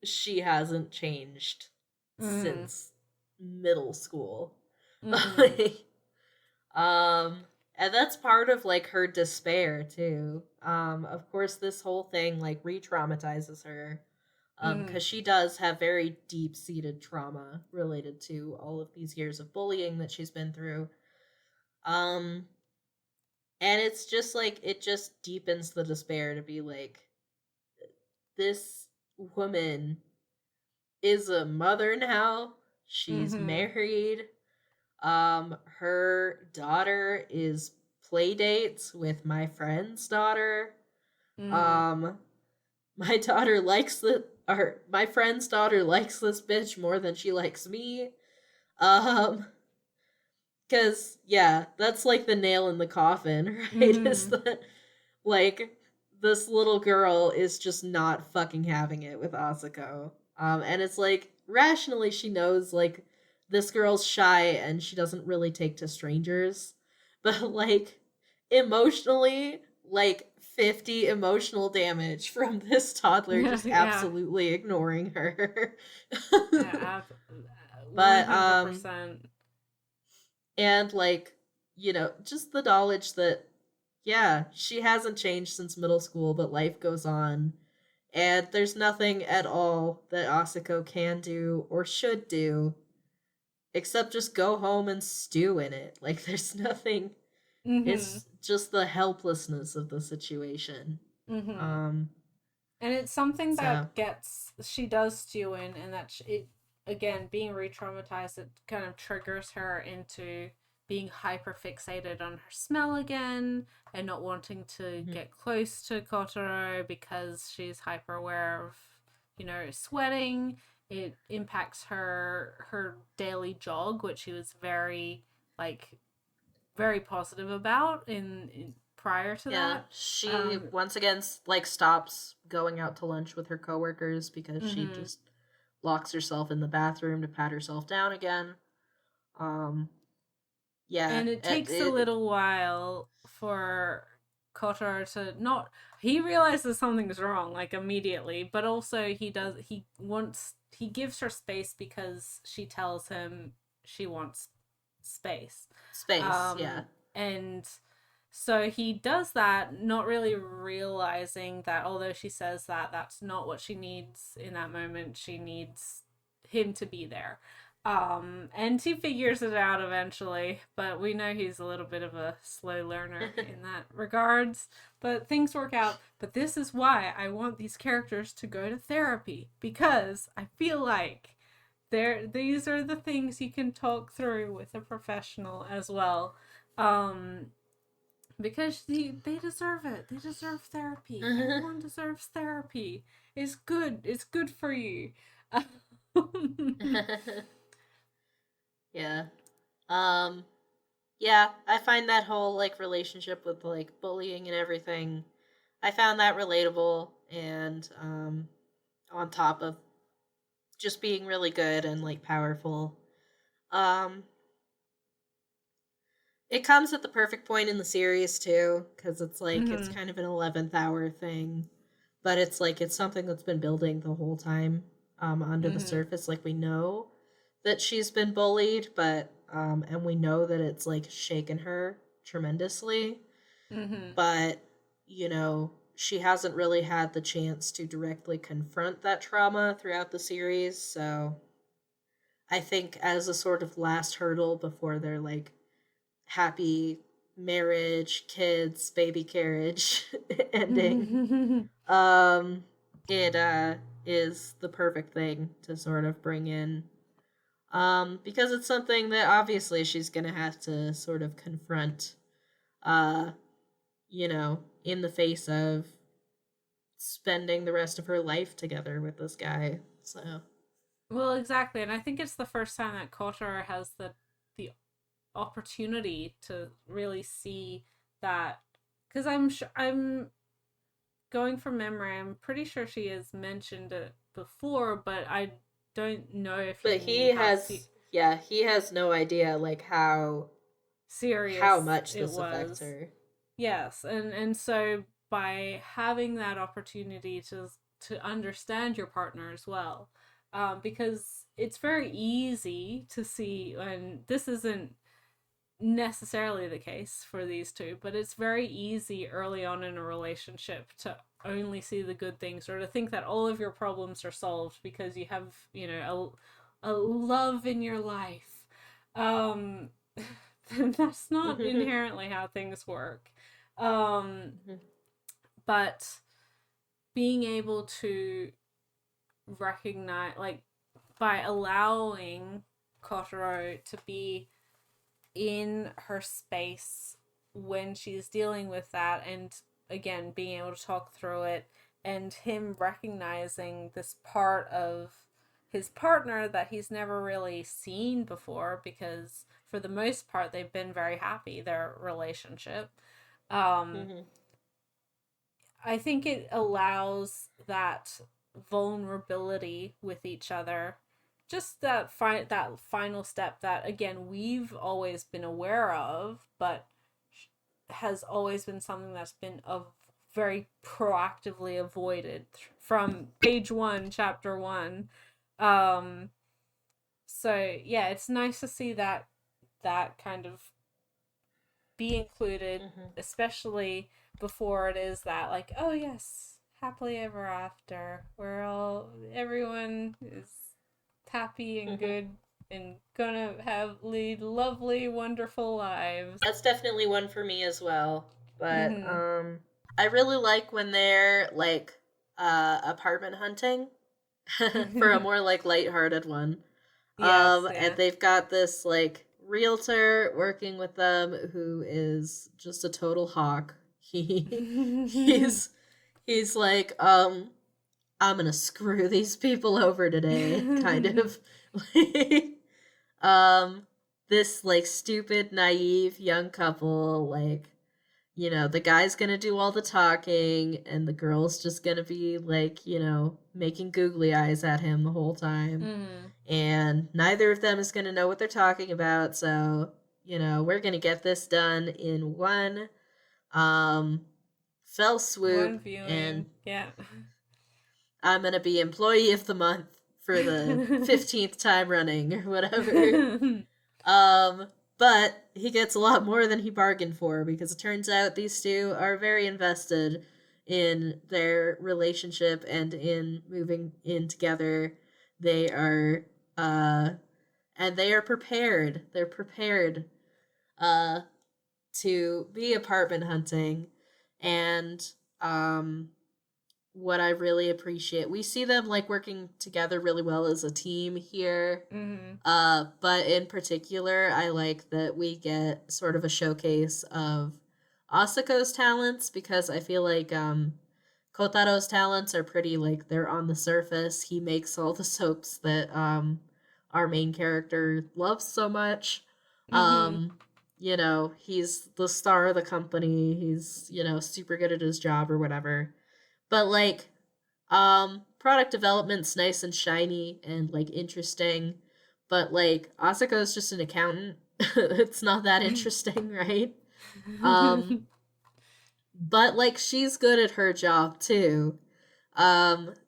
B: she hasn't changed
A: Mm-hmm.
B: since middle school.
A: Mm-hmm.
B: Like, and that's part of like her despair too. Of course this whole thing like re-traumatizes her.
A: Mm-hmm.
B: Because she does have very deep-seated trauma related to all of these years of bullying that she's been through. Um, and it's just like it just deepens the despair to be like, this woman is a mother now. She's
A: Mm-hmm.
B: married. Her daughter is play dates with my friend's daughter.
A: Mm-hmm.
B: Um, my daughter likes the or my friend's daughter likes this bitch more than she likes me. Um, cause yeah, that's like the nail in the coffin, right? Is
A: Mm-hmm.
B: that like this little girl is just not fucking having it with Asako. And it's like rationally she knows like this girl's shy and she doesn't really take to strangers, but like emotionally, like 50 emotional damage from this toddler
A: Yeah,
B: just
A: yeah.
B: absolutely ignoring her.
A: Yeah,
B: But
A: 100%.
B: and like, just the knowledge that yeah, she hasn't changed since middle school, but life goes on. And there's nothing at all that Asako can do or should do except just go home and stew in it. Like, there's nothing.
A: Mm-hmm.
B: It's just the helplessness of the situation.
A: Mm-hmm.
B: Um,
A: And it's something
B: so,
A: that she does stew in, and it, again, being re traumatized, it kind of triggers her into being hyper fixated on her smell again and not wanting to
B: mhm,
A: get close to Kotaro because she's hyper aware of, sweating. It impacts her daily jog, which she was very, like, very positive about in prior to
B: Yeah,
A: that.
B: she once again like stops going out to lunch with her coworkers because she just locks herself in the bathroom to pat herself down again. Yeah,
A: And it takes a little while for Kotaro to not. He realizes something's wrong, like immediately, but also he gives her space because she tells him she wants space.
B: space. Yeah.
A: And so he does that, not really realizing that although she says that that's not what she needs in that moment, she needs him to be there. And he figures it out eventually, but we know he's a little bit of a slow learner in that regards. But things work out. But this is why I want these characters to go to therapy, because I feel like these are the things you can talk through with a professional as well. Because they deserve it. They deserve therapy. Everyone deserves therapy. It's good. It's good for you.
B: Yeah. Yeah, I find that whole like relationship with like bullying and everything, I found that relatable and on top of just being really good and like powerful. Um it comes at the perfect point in the series too cuz it's like it's kind of an 11th hour thing, but it's like it's something that's been building the whole time under the surface, like we know that she's been bullied, but and we know that it's like shaken her tremendously. But you know, she hasn't really had the chance to directly confront that trauma throughout the series, so I think as a sort of last hurdle before their like happy marriage, kids, baby carriage ending, it is the perfect thing to sort of bring in, because it's something that obviously she's gonna have to sort of confront, uh, you know, in the face of spending the rest of her life together with this guy. So,
A: Well, exactly, and I think it's the first time that Kotaro has the opportunity to really see that, because I'm going from memory. I'm pretty sure she has mentioned it before, but I don't know if
B: but
A: he has
B: yeah, he has no idea like how
A: serious
B: much
A: it
B: this affects
A: was.
B: her.
A: Yes, and so by having that opportunity to understand your partner as well, because it's very easy to see, and this isn't necessarily the case for these two, but it's very easy early on in a relationship to only see the good things, or to think that all of your problems are solved because you have, you know, a love in your life. Um, that's not inherently how things work. But being able to recognize, like, by allowing Kotaro to be in her space when she's dealing with that, and again being able to talk through it, and him recognizing this part of his partner that he's never really seen before, because for the most part they've been very happy, their relationship. um I think it allows that vulnerability with each other, just that final step that again we've always been aware of, but has always been something that's been very proactively avoided from page 1, chapter 1. um so yeah, it's nice to see that kind of be included, especially before it is that, like, oh yes, happily ever after, where everyone is happy and good and gonna lead lovely, wonderful lives.
B: That's definitely one for me as well. But
A: Mm-hmm.
B: I really like when they're like apartment hunting for a more like lighthearted one.
A: Yes,
B: And
A: yeah.
B: they've got this like realtor working with them who is just a total hawk. He's he's like, I'm gonna screw these people over today, kind of. Like, um, this like stupid, naive young couple like the guy's gonna do all the talking, and the girl's just gonna be like, making googly eyes at him the whole time.
A: Mm.
B: And neither of them is gonna know what they're talking about, so, we're gonna get this done in one um, fell
A: One
B: swoop, and
A: viewing. Yeah.
B: I'm gonna be employee of the month for the 15th time running or whatever. Um, but he gets a lot more than he bargained for because it turns out these two are very invested in their relationship and in moving in together. They are, and they are prepared. They're prepared, uh, to be apartment hunting. And, um, what I really appreciate. We see them like working together really well as a team here.
A: Mm-hmm.
B: But in particular, I like that we get sort of a showcase of Asiko's talents because I feel like Kotaro's talents are pretty like they're on the surface. He makes all the soaps that our main character loves so much.
A: Mm-hmm.
B: He's the star of the company. He's, super good at his job or whatever. But like product development's nice and shiny and like interesting, but like Asiko's just an accountant. It's not that interesting, right? Um but like she's good at her job too.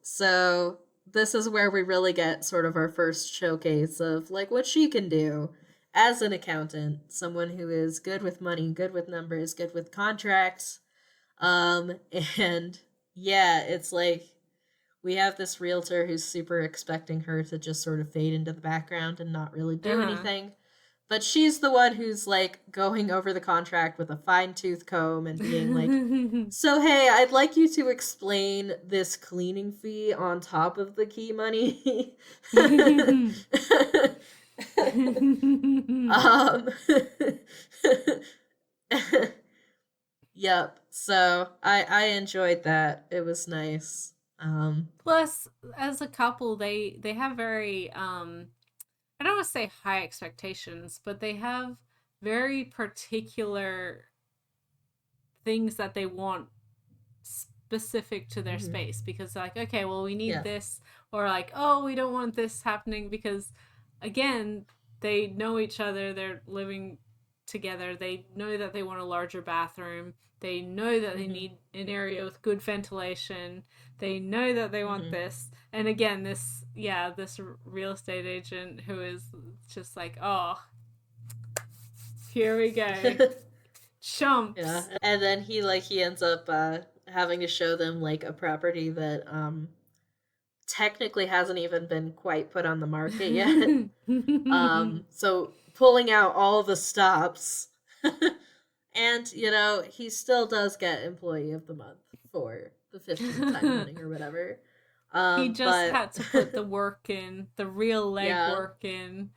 B: So this is where we really get sort of our first showcase of like what she can do as an accountant, someone who is good with money, good with numbers, good with contracts. Um and yeah, it's like we have this realtor who's super expecting her to just sort of fade into the background and not really do
A: Uh-huh.
B: anything. But she's the one who's like going over the contract with a fine tooth comb and being like, so hey, I'd like you to explain this cleaning fee on top of the key money. um, yep. So I enjoyed that. It was nice.
A: Plus, as a couple, they have very I don't want to say high expectations, but they have very particular things that they want specific to their
B: Mhm.
A: space because like, okay, well, we need
B: Yeah.
A: this, or like, oh, we don't want this happening because again, they know each other, they're living together, they know that they want a larger bathroom, they know that they
B: Mhm.
A: need an area with good ventilation, they know that they want
B: Mhm.
A: this. And again, this real estate agent who is just like, oh, here we go,
B: Yeah.
A: chumps.
B: And then he ends up having to show them like a property that technically hasn't even been quite put on the market yet. So pulling out all the stops. And, he still does get employee of the month for the 15th time running or whatever.
A: He just
B: But
A: had to put the work in, the real
B: yeah,
A: legwork in.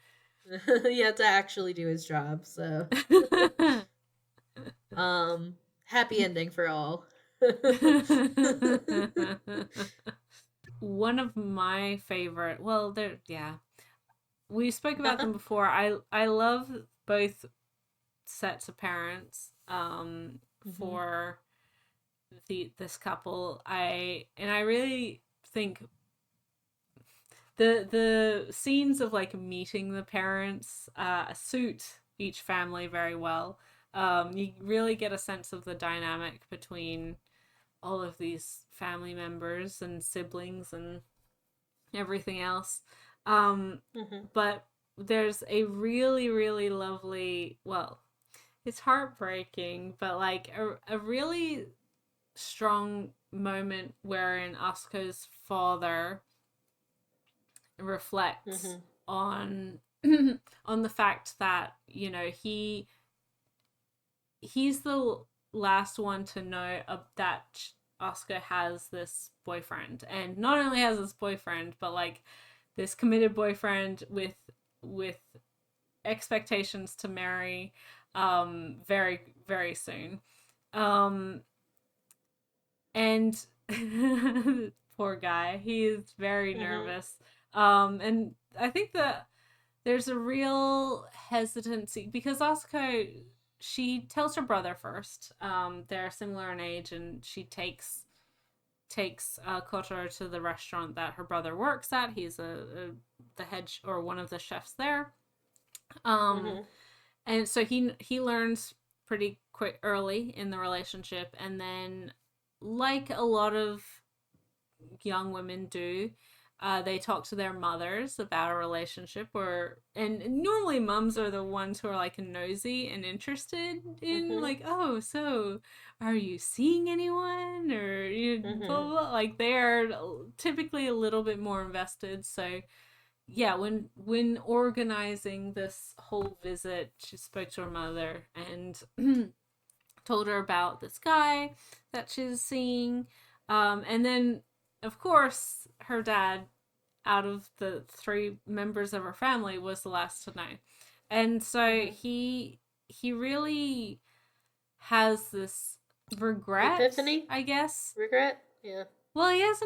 B: he had to actually do his job, so happy ending for all.
A: One of my favorite, well, there, yeah, we spoke about them before. I love both sets of parents.
B: Mhm.
A: For this couple, I really think the scenes of like meeting the parents suit each family very well. You really get a sense of the dynamic between all of these family members and siblings and everything else.
B: Mhm.
A: But there's a really, really lovely, well, it's heartbreaking, but like a really strong moment wherein Asuka's father reflects
B: Mhm.
A: on on the fact that he's the last one to know that Oscar has this boyfriend, and not only has this boyfriend, but like this committed boyfriend with expectations to marry very very soon. Um and poor guy, he is very
B: Mhm.
A: nervous. And I think that there's a real hesitancy because Asuka she tells her brother first. They're similar in age, and she takes Kotaro to the restaurant that her brother works at. He's the head or one of the chefs there. Um,
B: Mm-hmm.
A: and so he learns pretty quick early in the relationship, and then, like a lot of young women do, they talk to their mothers about a relationship, and normally mums are the ones who are like nosy and interested in,
B: Mm-hmm.
A: like, oh, so are you seeing anyone, or you blah,
B: Mm-hmm.
A: blah, blah. Like, they are typically a little bit more invested. So yeah, when organizing this whole visit, she spoke to her mother and told her about this guy that she's seeing. And then, of course, her dad, out of the three members of her family, was the last to know. And so
B: Mm-hmm.
A: he really has this regret,
B: Epiphany?
A: I guess.
B: Regret? Yeah.
A: Well, he has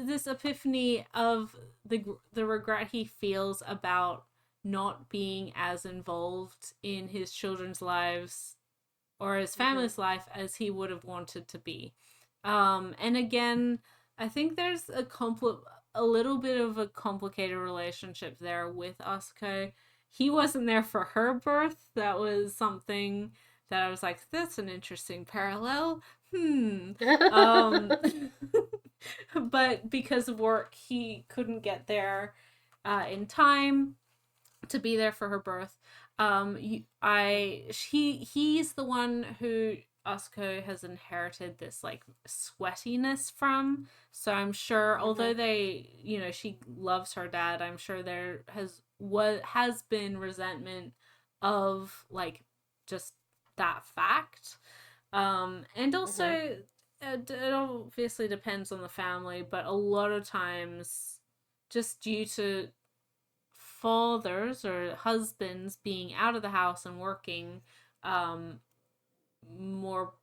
A: this epiphany of the regret he feels about not being as involved in his children's lives or his
B: Mm-hmm.
A: family's life as he would have wanted to be. And again, I think there's a little bit of a complicated relationship there with Asuko. He wasn't there for her birth. That was something that I was like, that's an interesting parallel. Um, but because of work, he couldn't get there in time to be there for her birth. He's the one who Asuko has inherited this like sweatiness from. So I'm sure,
B: Mm-hmm.
A: although she loves her dad, I'm sure there has been resentment of like just that fact. And also,
B: Mm-hmm.
A: it obviously depends on the family, but a lot of times, just due to fathers or husbands being out of the house and working, um, more,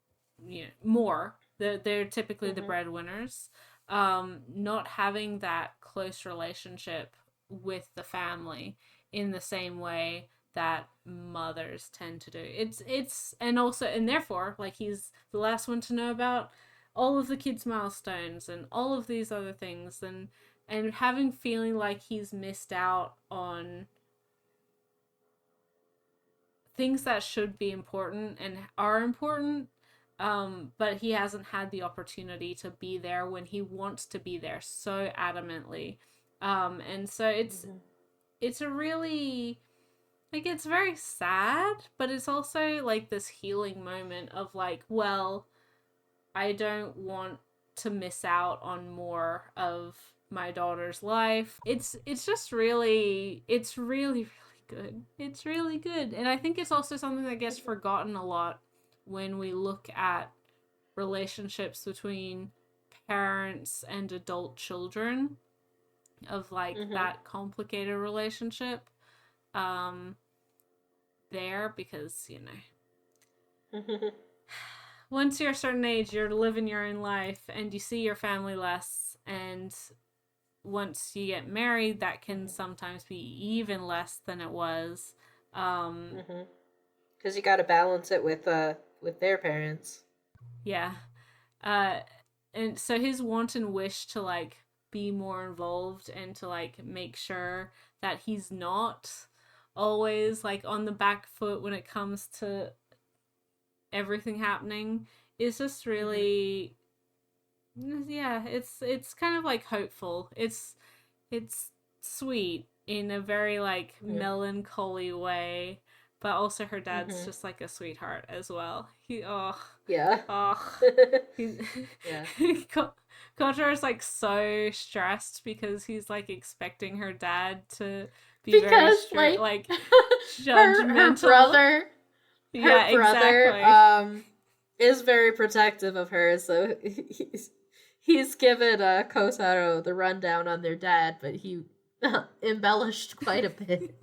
A: more. They're typically the
B: Mm-hmm.
A: breadwinners. Not having that close relationship with the family in the same way that mothers tend to do. It's and also, and therefore, like, he's the last one to know about all of the kids' milestones and all of these other things, and having feeling like he's missed out on things that should be important and are important, but he hasn't had the opportunity to be there when he wants to be there so adamantly. And so
B: Mm-hmm.
A: it's a really, like, it's very sad, but it's also like this healing moment of like, well, I don't want to miss out on more of my daughter's life. It's just really, it's really good. It's really good. And I think it's also something that gets forgotten a lot when we look at relationships between parents and adult children, of like
B: Mm-hmm.
A: that complicated relationship um there, because
B: Mm-hmm.
A: once you're a certain age, you're living your own life and you see your family less, and once you get married, that can sometimes be even less than it was. Um,
B: Mm-hmm. Because you got to balance it with their parents.
A: yeah. Uh, and so his wanton wish to like be more involved and to like make sure that he's not always like on the back foot when it comes to everything happening is just
B: Mm-hmm.
A: really, yeah, it's kind of like hopeful. It's sweet in a very like melancholy way, but also her dad's
B: Mm-hmm.
A: just like a sweetheart as well.
B: Yeah.
A: Oh, he's
B: Yeah.
A: Kotar is like so stressed because he's like expecting her dad to be very
B: Because
A: strict,
B: like
A: like
B: her
A: judgmental.
B: brother her
A: Yeah,
B: brother
A: exactly.
B: is very protective of her, so he's given Kotaro the rundown on their dad, but he embellished quite a bit.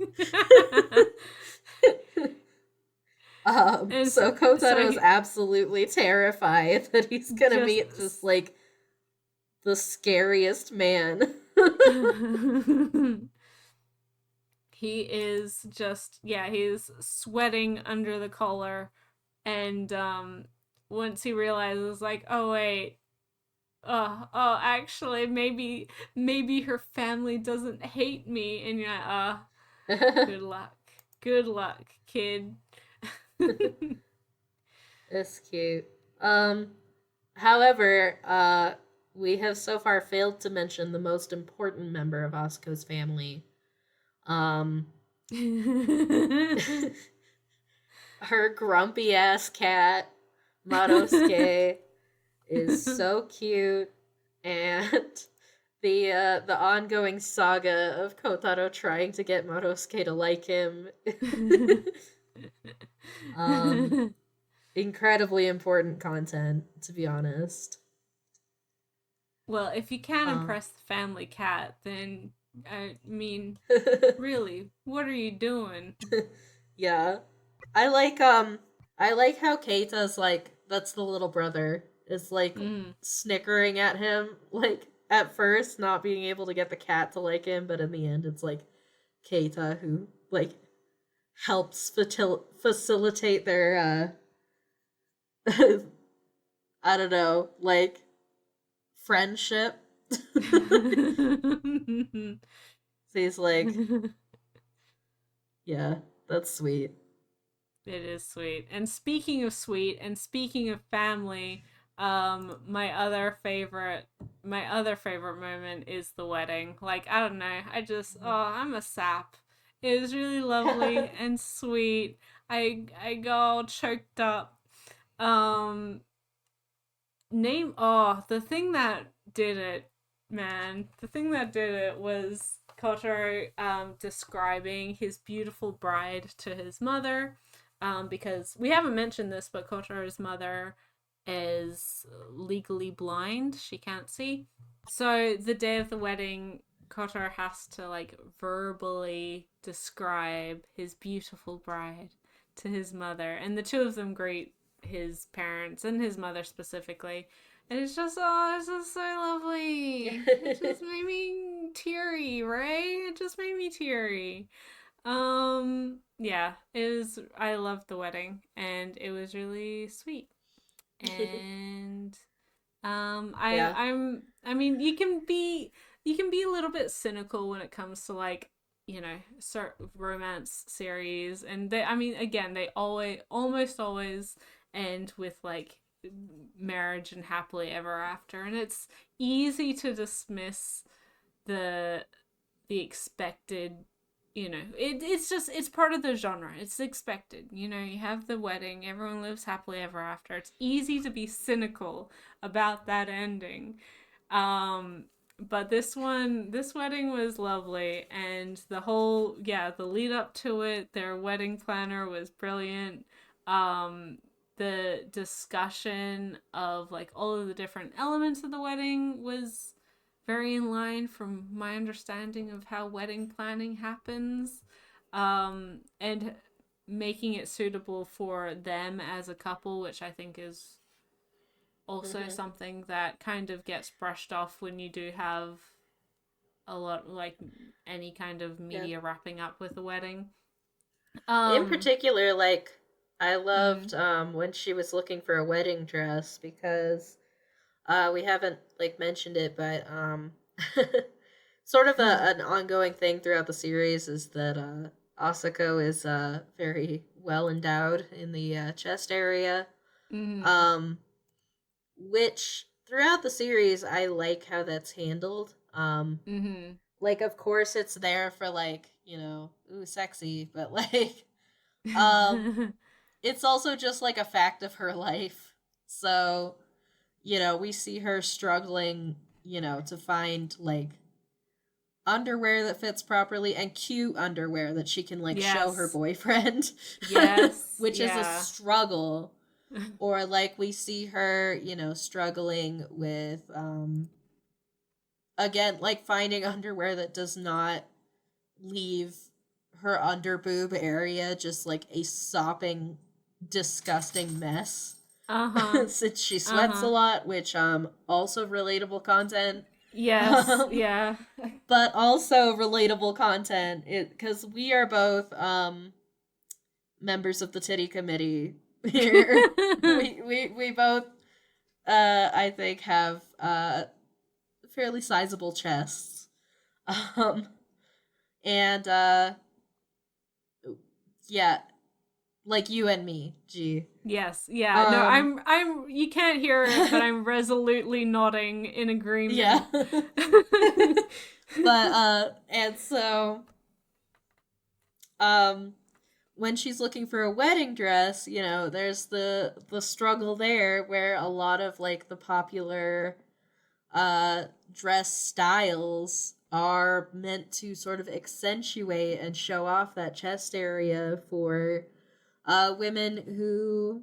A: And
B: So
A: so
B: Kotaro is
A: he
B: absolutely terrified that he's gonna meet just
A: just
B: like the scariest man.
A: he is just, yeah, he's sweating under the collar. And once he realizes, like, oh, wait, actually, maybe her family doesn't hate me. And you're like, good luck. Good luck, kid.
B: It's cute. However, we have so far failed to mention the most important member of Asuko's family. Um, her grumpy ass cat, Madosuke, is so cute, and the ongoing saga of Kotaro trying to get Madosuke to like him. Incredibly important content, to be honest.
A: Well, if you can't impress the family cat, then I mean, really, what are you doing?
B: Yeah. I like how Keita's like, that's the little brother, is like snickering at him, like at first not being able to get the cat to like him, but in the end it's like Keita who like helps facilitate their I don't know, like friendship. So he's like, yeah, that's sweet.
A: It is sweet. And speaking of sweet, and speaking of family, my other favorite moment is the wedding. Like, I don't know, I'm a sap. It was really lovely and sweet. I got all choked up. Um, the thing that did it, man, the thing that did it was Kotaro describing his beautiful bride to his mother, because we haven't mentioned this, but Kotaro's mother is legally blind. She can't see. So the day of the wedding, Kotaro has to like verbally describe his beautiful bride to his mother, and the two of them greet his parents and his mother specifically. And it's just so lovely. It just made me teary, right? It just made me teary. Yeah, I loved the wedding, and it was really sweet. And
B: Yeah.
A: I mean, you can be a little bit cynical when it comes to like, certain romance series, and I mean, again, they almost always end with like marriage and happily ever after, and it's easy to dismiss the expected, it's part of the genre. It's expected. You have the wedding, everyone lives happily ever after. It's easy to be cynical about that ending. But this wedding was lovely, and the lead up to it, their wedding planner was brilliant. The discussion of like all of the different elements of the wedding was very in line from my understanding of how wedding planning happens, and making it suitable for them as a couple, which I think is also something that kind of gets brushed off when you do have a lot, like any kind of media wrapping up with a wedding.
B: In particular, like I loved
A: mm,
B: when she was looking for a wedding dress, because we haven't like mentioned it, but sort of an ongoing thing throughout the series is that Asako is very well endowed in the chest area.
A: mm,
B: Um, which throughout the series I like how that's handled.
A: mm,
B: Like of course it's there for like, ooh sexy, but like
A: mm.
B: it's also just like a fact of her life. So, we see her struggling, to find like underwear that fits properly and cute underwear that she can like show her
A: Yes.
B: boyfriend,
A: Yes.
B: which is a
A: Yeah.
B: struggle. Or like we see her, struggling with again like finding underwear that does not leave her underboob area just like a sopping disgusting mess.
A: Uh-huh.
B: Since she sweats a
A: Uh-huh.
B: lot, which also relatable content.
A: Yes, yeah.
B: But also relatable content, because we are both members of the titty committee here. We both I think have fairly sizable chests. Um and yeah, like you and me, G.
A: Yes, yeah. No,
B: Um
A: I'm you can't hear it, but I'm resolutely nodding in
B: yeah.
A: agreement.
B: But and so um when she's looking for a wedding dress, there's the struggle there where a lot of like the popular uh dress styles are meant to sort of accentuate and show off that chest area for women who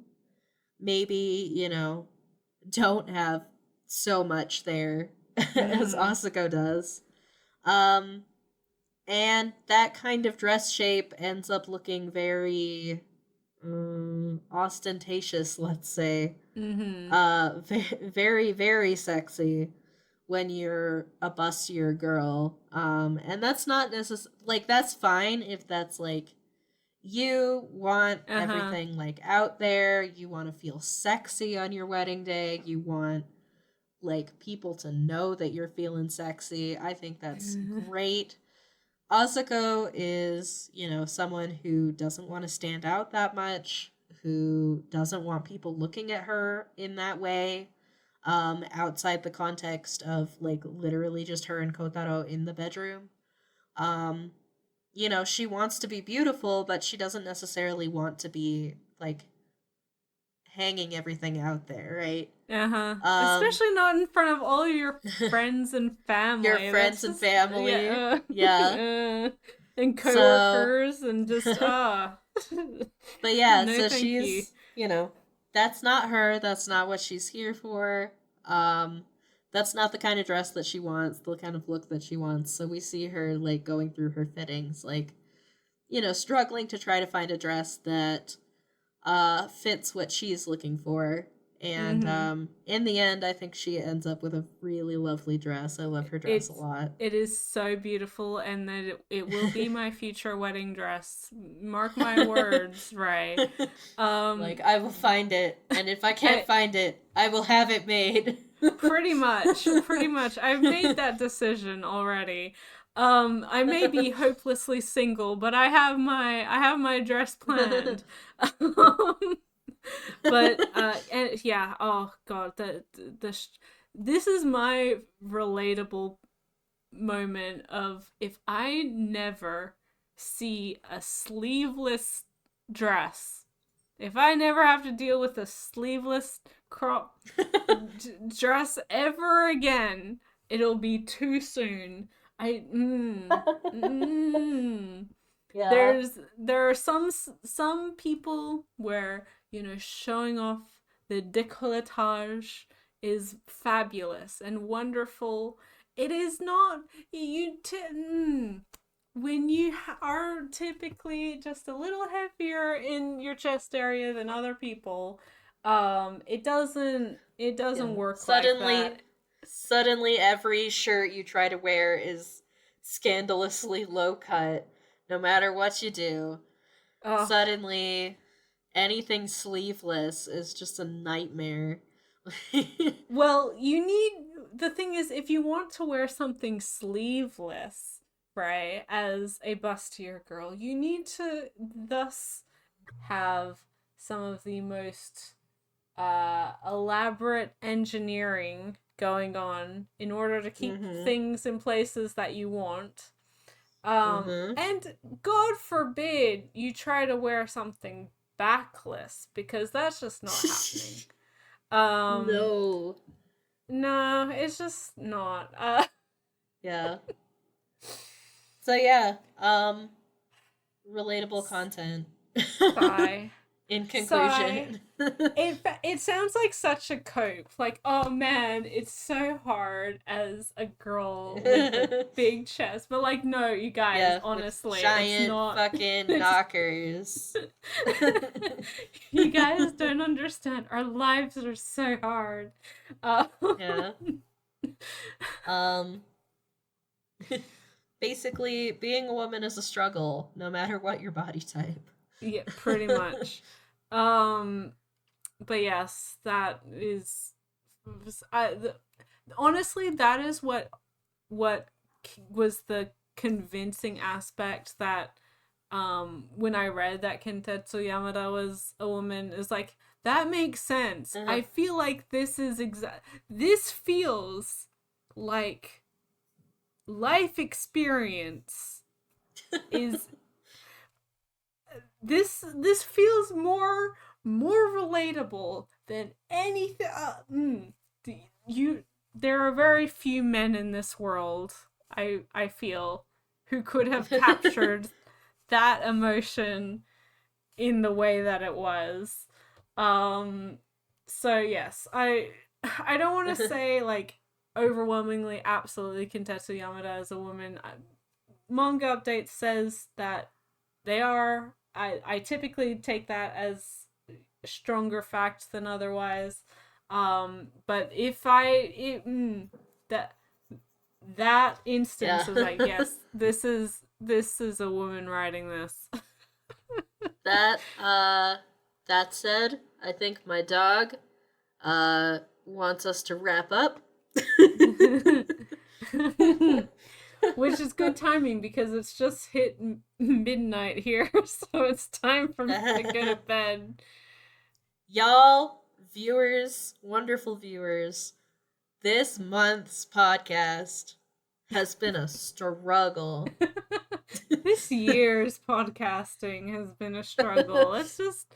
B: maybe, don't have so much there as
A: Mm.
B: Asako does. Um and that kind of dress shape ends up looking very ostentatious, let's say.
A: Mm-hmm.
B: Very, very sexy when you're a bustier girl. And that's not necessarily, like, that's fine if that's, like, you want
A: Uh-huh.
B: everything, like, out there. You want to feel sexy on your wedding day. You want, like, people to know that you're feeling sexy. I think that's great. Asako is, someone who doesn't want to stand out that much, who doesn't want people looking at her in that way, outside the context of, like, literally just her and Kotaro in the bedroom. Um, she wants to be beautiful, but she doesn't necessarily want to be, like, hanging everything out there, right?
A: Uh-huh.
B: Um,
A: Especially not in front of all your friends and
B: your
A: family. That's
B: friends and
A: just
B: family.
A: yeah.
B: Yeah.
A: And
B: So
A: coworkers and just
B: But yeah,
A: no
B: so
A: thank you.
B: she's, that's not her. That's not what she's here for. Um, that's not the kind of dress that she wants, the kind of look that she wants. So we see her, like, going through her fittings, like, struggling to try to find a dress that fits what she's looking for. And
A: Mm-hmm.
B: in the end, I think she ends up with a really lovely dress. I love her dress a
A: It's
B: lot.
A: it is so beautiful, and that it will be my future wedding dress. Mark my words, Ray.
B: Like,
A: Um,
B: I will find it, and if I can't
A: and
B: find it, I will have it made.
A: pretty much, I've made that decision already. I may be hopelessly single, but I have my dress planned. Um, but and yeah, oh god, this is my relatable moment of if I never see a sleeveless dress, if I never have to deal with a sleeveless crop dress ever again, it'll be too soon. I
B: Yeah.
A: there are some people where showing off the décolletage is fabulous and wonderful. It is not when you are typically just a little heavier in your chest area than other people. It doesn't
B: Yeah.
A: work like
B: Suddenly,
A: that.
B: suddenly every shirt you try to wear is scandalously low cut, no matter what you do.
A: Oh,
B: Suddenly, anything sleeveless is just a nightmare.
A: well, the thing is, if you want to wear something sleeveless, right, as a bustier girl, you need to thus have some of the most elaborate engineering going on in order to keep
B: Mhm.
A: things in places that you want.
B: Mhm.
A: And God forbid you try to wear something backless because that's just not happening. Um,
B: No.
A: no, it's just not.
B: Yeah. So yeah, relatable content.
A: Sigh,
B: In
A: sigh.
B: conclusion.
A: It sounds like such a cope. Like, oh man, it's so hard as a girl with a big chest. But like, no, you guys,
B: Yeah, with
A: honestly, it's
B: giant
A: not.
B: fucking
A: It's
B: knockers.
A: you guys don't understand. Our lives are so hard. Uh,
B: Yeah. Um, basically, being a woman is a struggle, no matter what your body type.
A: Yeah, pretty much. Um, but yes, that is. Honestly, that is what was the convincing aspect that when I read that Kintetsu Yamada was a woman is like that makes sense. I feel like this feels like life experience is this feels more relatable than anything. You there are very few men in this world. I feel who could have captured that emotion in the way that it was. Um, so yes, I don't want to say like overwhelmingly absolutely Kintetsu Yamada as a woman. Manga update says that they are. I typically take that as a stronger fact than otherwise. But if that that instance
B: Yeah.
A: is like yes, this is a woman writing this.
B: That said, I think my dog wants us to wrap up.
A: Which is good timing because it's just hit midnight here, so it's time for me to go to bed.
B: Y'all, viewers, wonderful viewers, this month's podcast has been a struggle.
A: This year's podcasting has been a struggle. It's just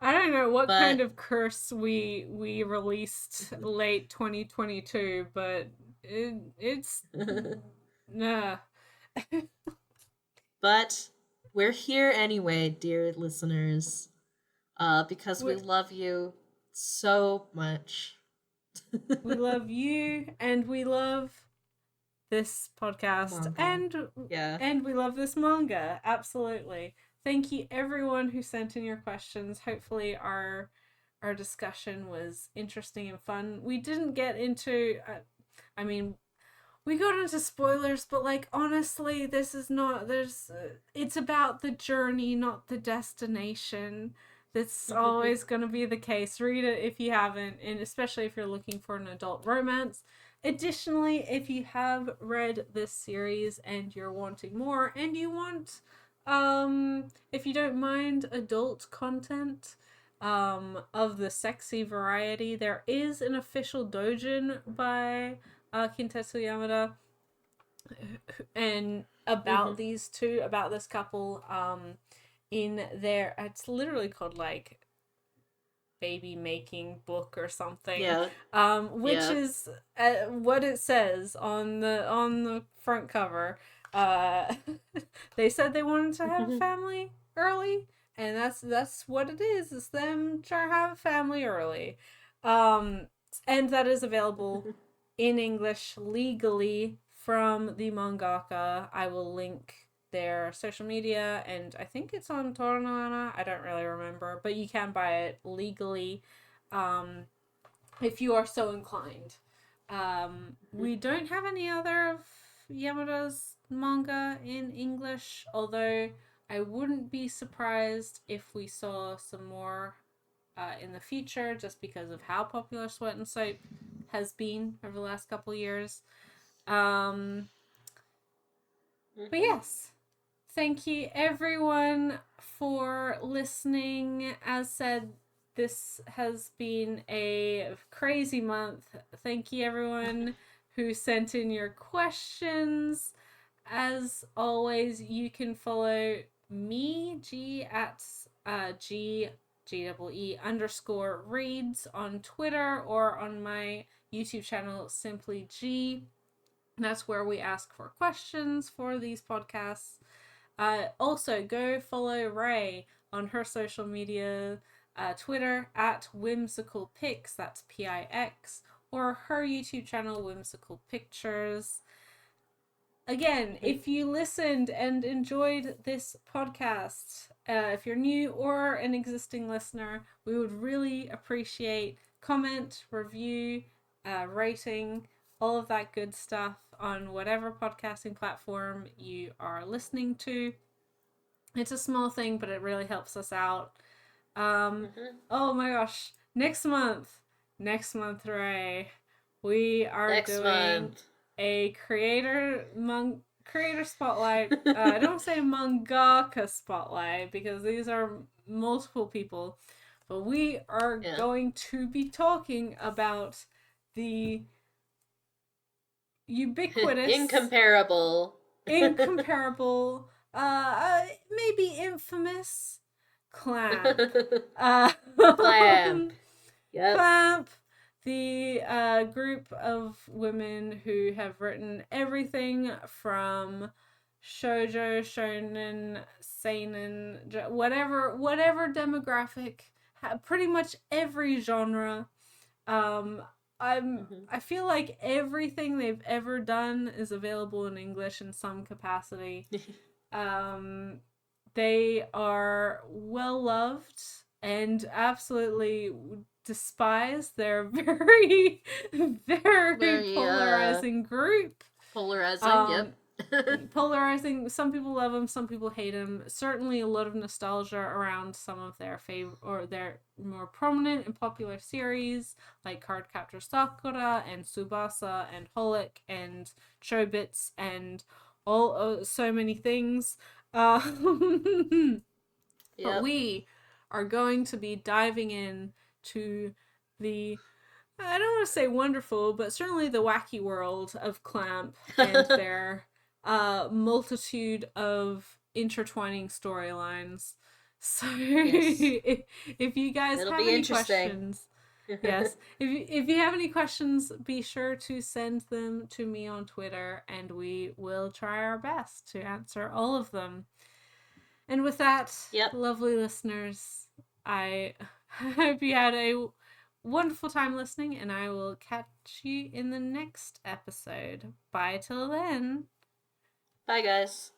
A: I don't know what kind
B: But
A: of curse we released late 2022, but it's nah.
B: but we're here anyway, dear listeners, because we love you so much.
A: We love you and we love this podcast
B: Manga. Yeah.
A: and we love this manga. Absolutely. Thank you everyone who sent in your questions. Hopefully our discussion was interesting and fun. We didn't get into I mean we got into spoilers, but like honestly, this is not it's about the journey, not the destination. That's always going to be the case. Read it if you haven't, and especially if you're looking for an adult romance. Additionally, if you have read this series and you're wanting more and you want if you don't mind adult content of the sexy variety, there is an official doujin by Kintetsu Yamada and about these two, about this couple in their it's literally called like baby making book or something.
B: Yeah.
A: Which is what it says on the front cover. Uh they said they wanted to have a family early, and that's what it is. It's them trying to have a family early. And that is available in English legally from the mangaka. I will link their social media, and I think it's on Toranana. I don't really remember, but you can buy it legally if you are so inclined. We don't have any other of Yamada's manga in English, although I wouldn't be surprised if we saw some more in the future, just because of how popular Sweat and Soap has been over the last couple years. But yes, thank you everyone for listening. As said, this has been a crazy month. Thank you everyone who sent in your questions. As always, you can follow me, G at GEE_reads on Twitter or on my YouTube channel, Simply G. That's where we ask for questions for these podcasts. Also, go follow Ray on her social media, Twitter at Whimsical Pics, that's Pix, or her YouTube channel, Whimsical Pictures. Again, if you listened and enjoyed this podcast, if you're new or an existing listener, we would really appreciate comment, review, rating all of that good stuff on whatever podcasting platform you are listening to. It's a small thing, but it really helps us out. Oh my gosh, next month, Ray, we are doing a creator spotlight. I don't say mangaka spotlight because these are multiple people, but we are going to be talking about the ubiquitous,
B: incomparable,
A: maybe infamous Clamp.
B: Clamp. Yep.
A: Clamp, the group of women who have written everything from shoujo, shonen, seinen, whatever demographic, pretty much every genre. I feel like everything they've ever done is available in English in some capacity. They are well loved and absolutely despised. They're very, very polarizing group.
B: Polarizing, yep.
A: Polarizing. Some people love them, some people hate them. Certainly a lot of nostalgia around some of their favorite or their more prominent and popular series like Cardcaptor Sakura and Tsubasa and Holic and Chobits and all so many things. But we are going to be diving in to the, I don't want to say wonderful, but certainly the wacky world of Clamp and their multitude of intertwining storylines. So if you guys have any questions, yes, if you have any questions, be sure to send them to me on Twitter, and we will try our best to answer all of them. And with that, lovely listeners, I hope you had a wonderful time listening, and I will catch you in the next episode. Bye till then.
B: Bye, guys.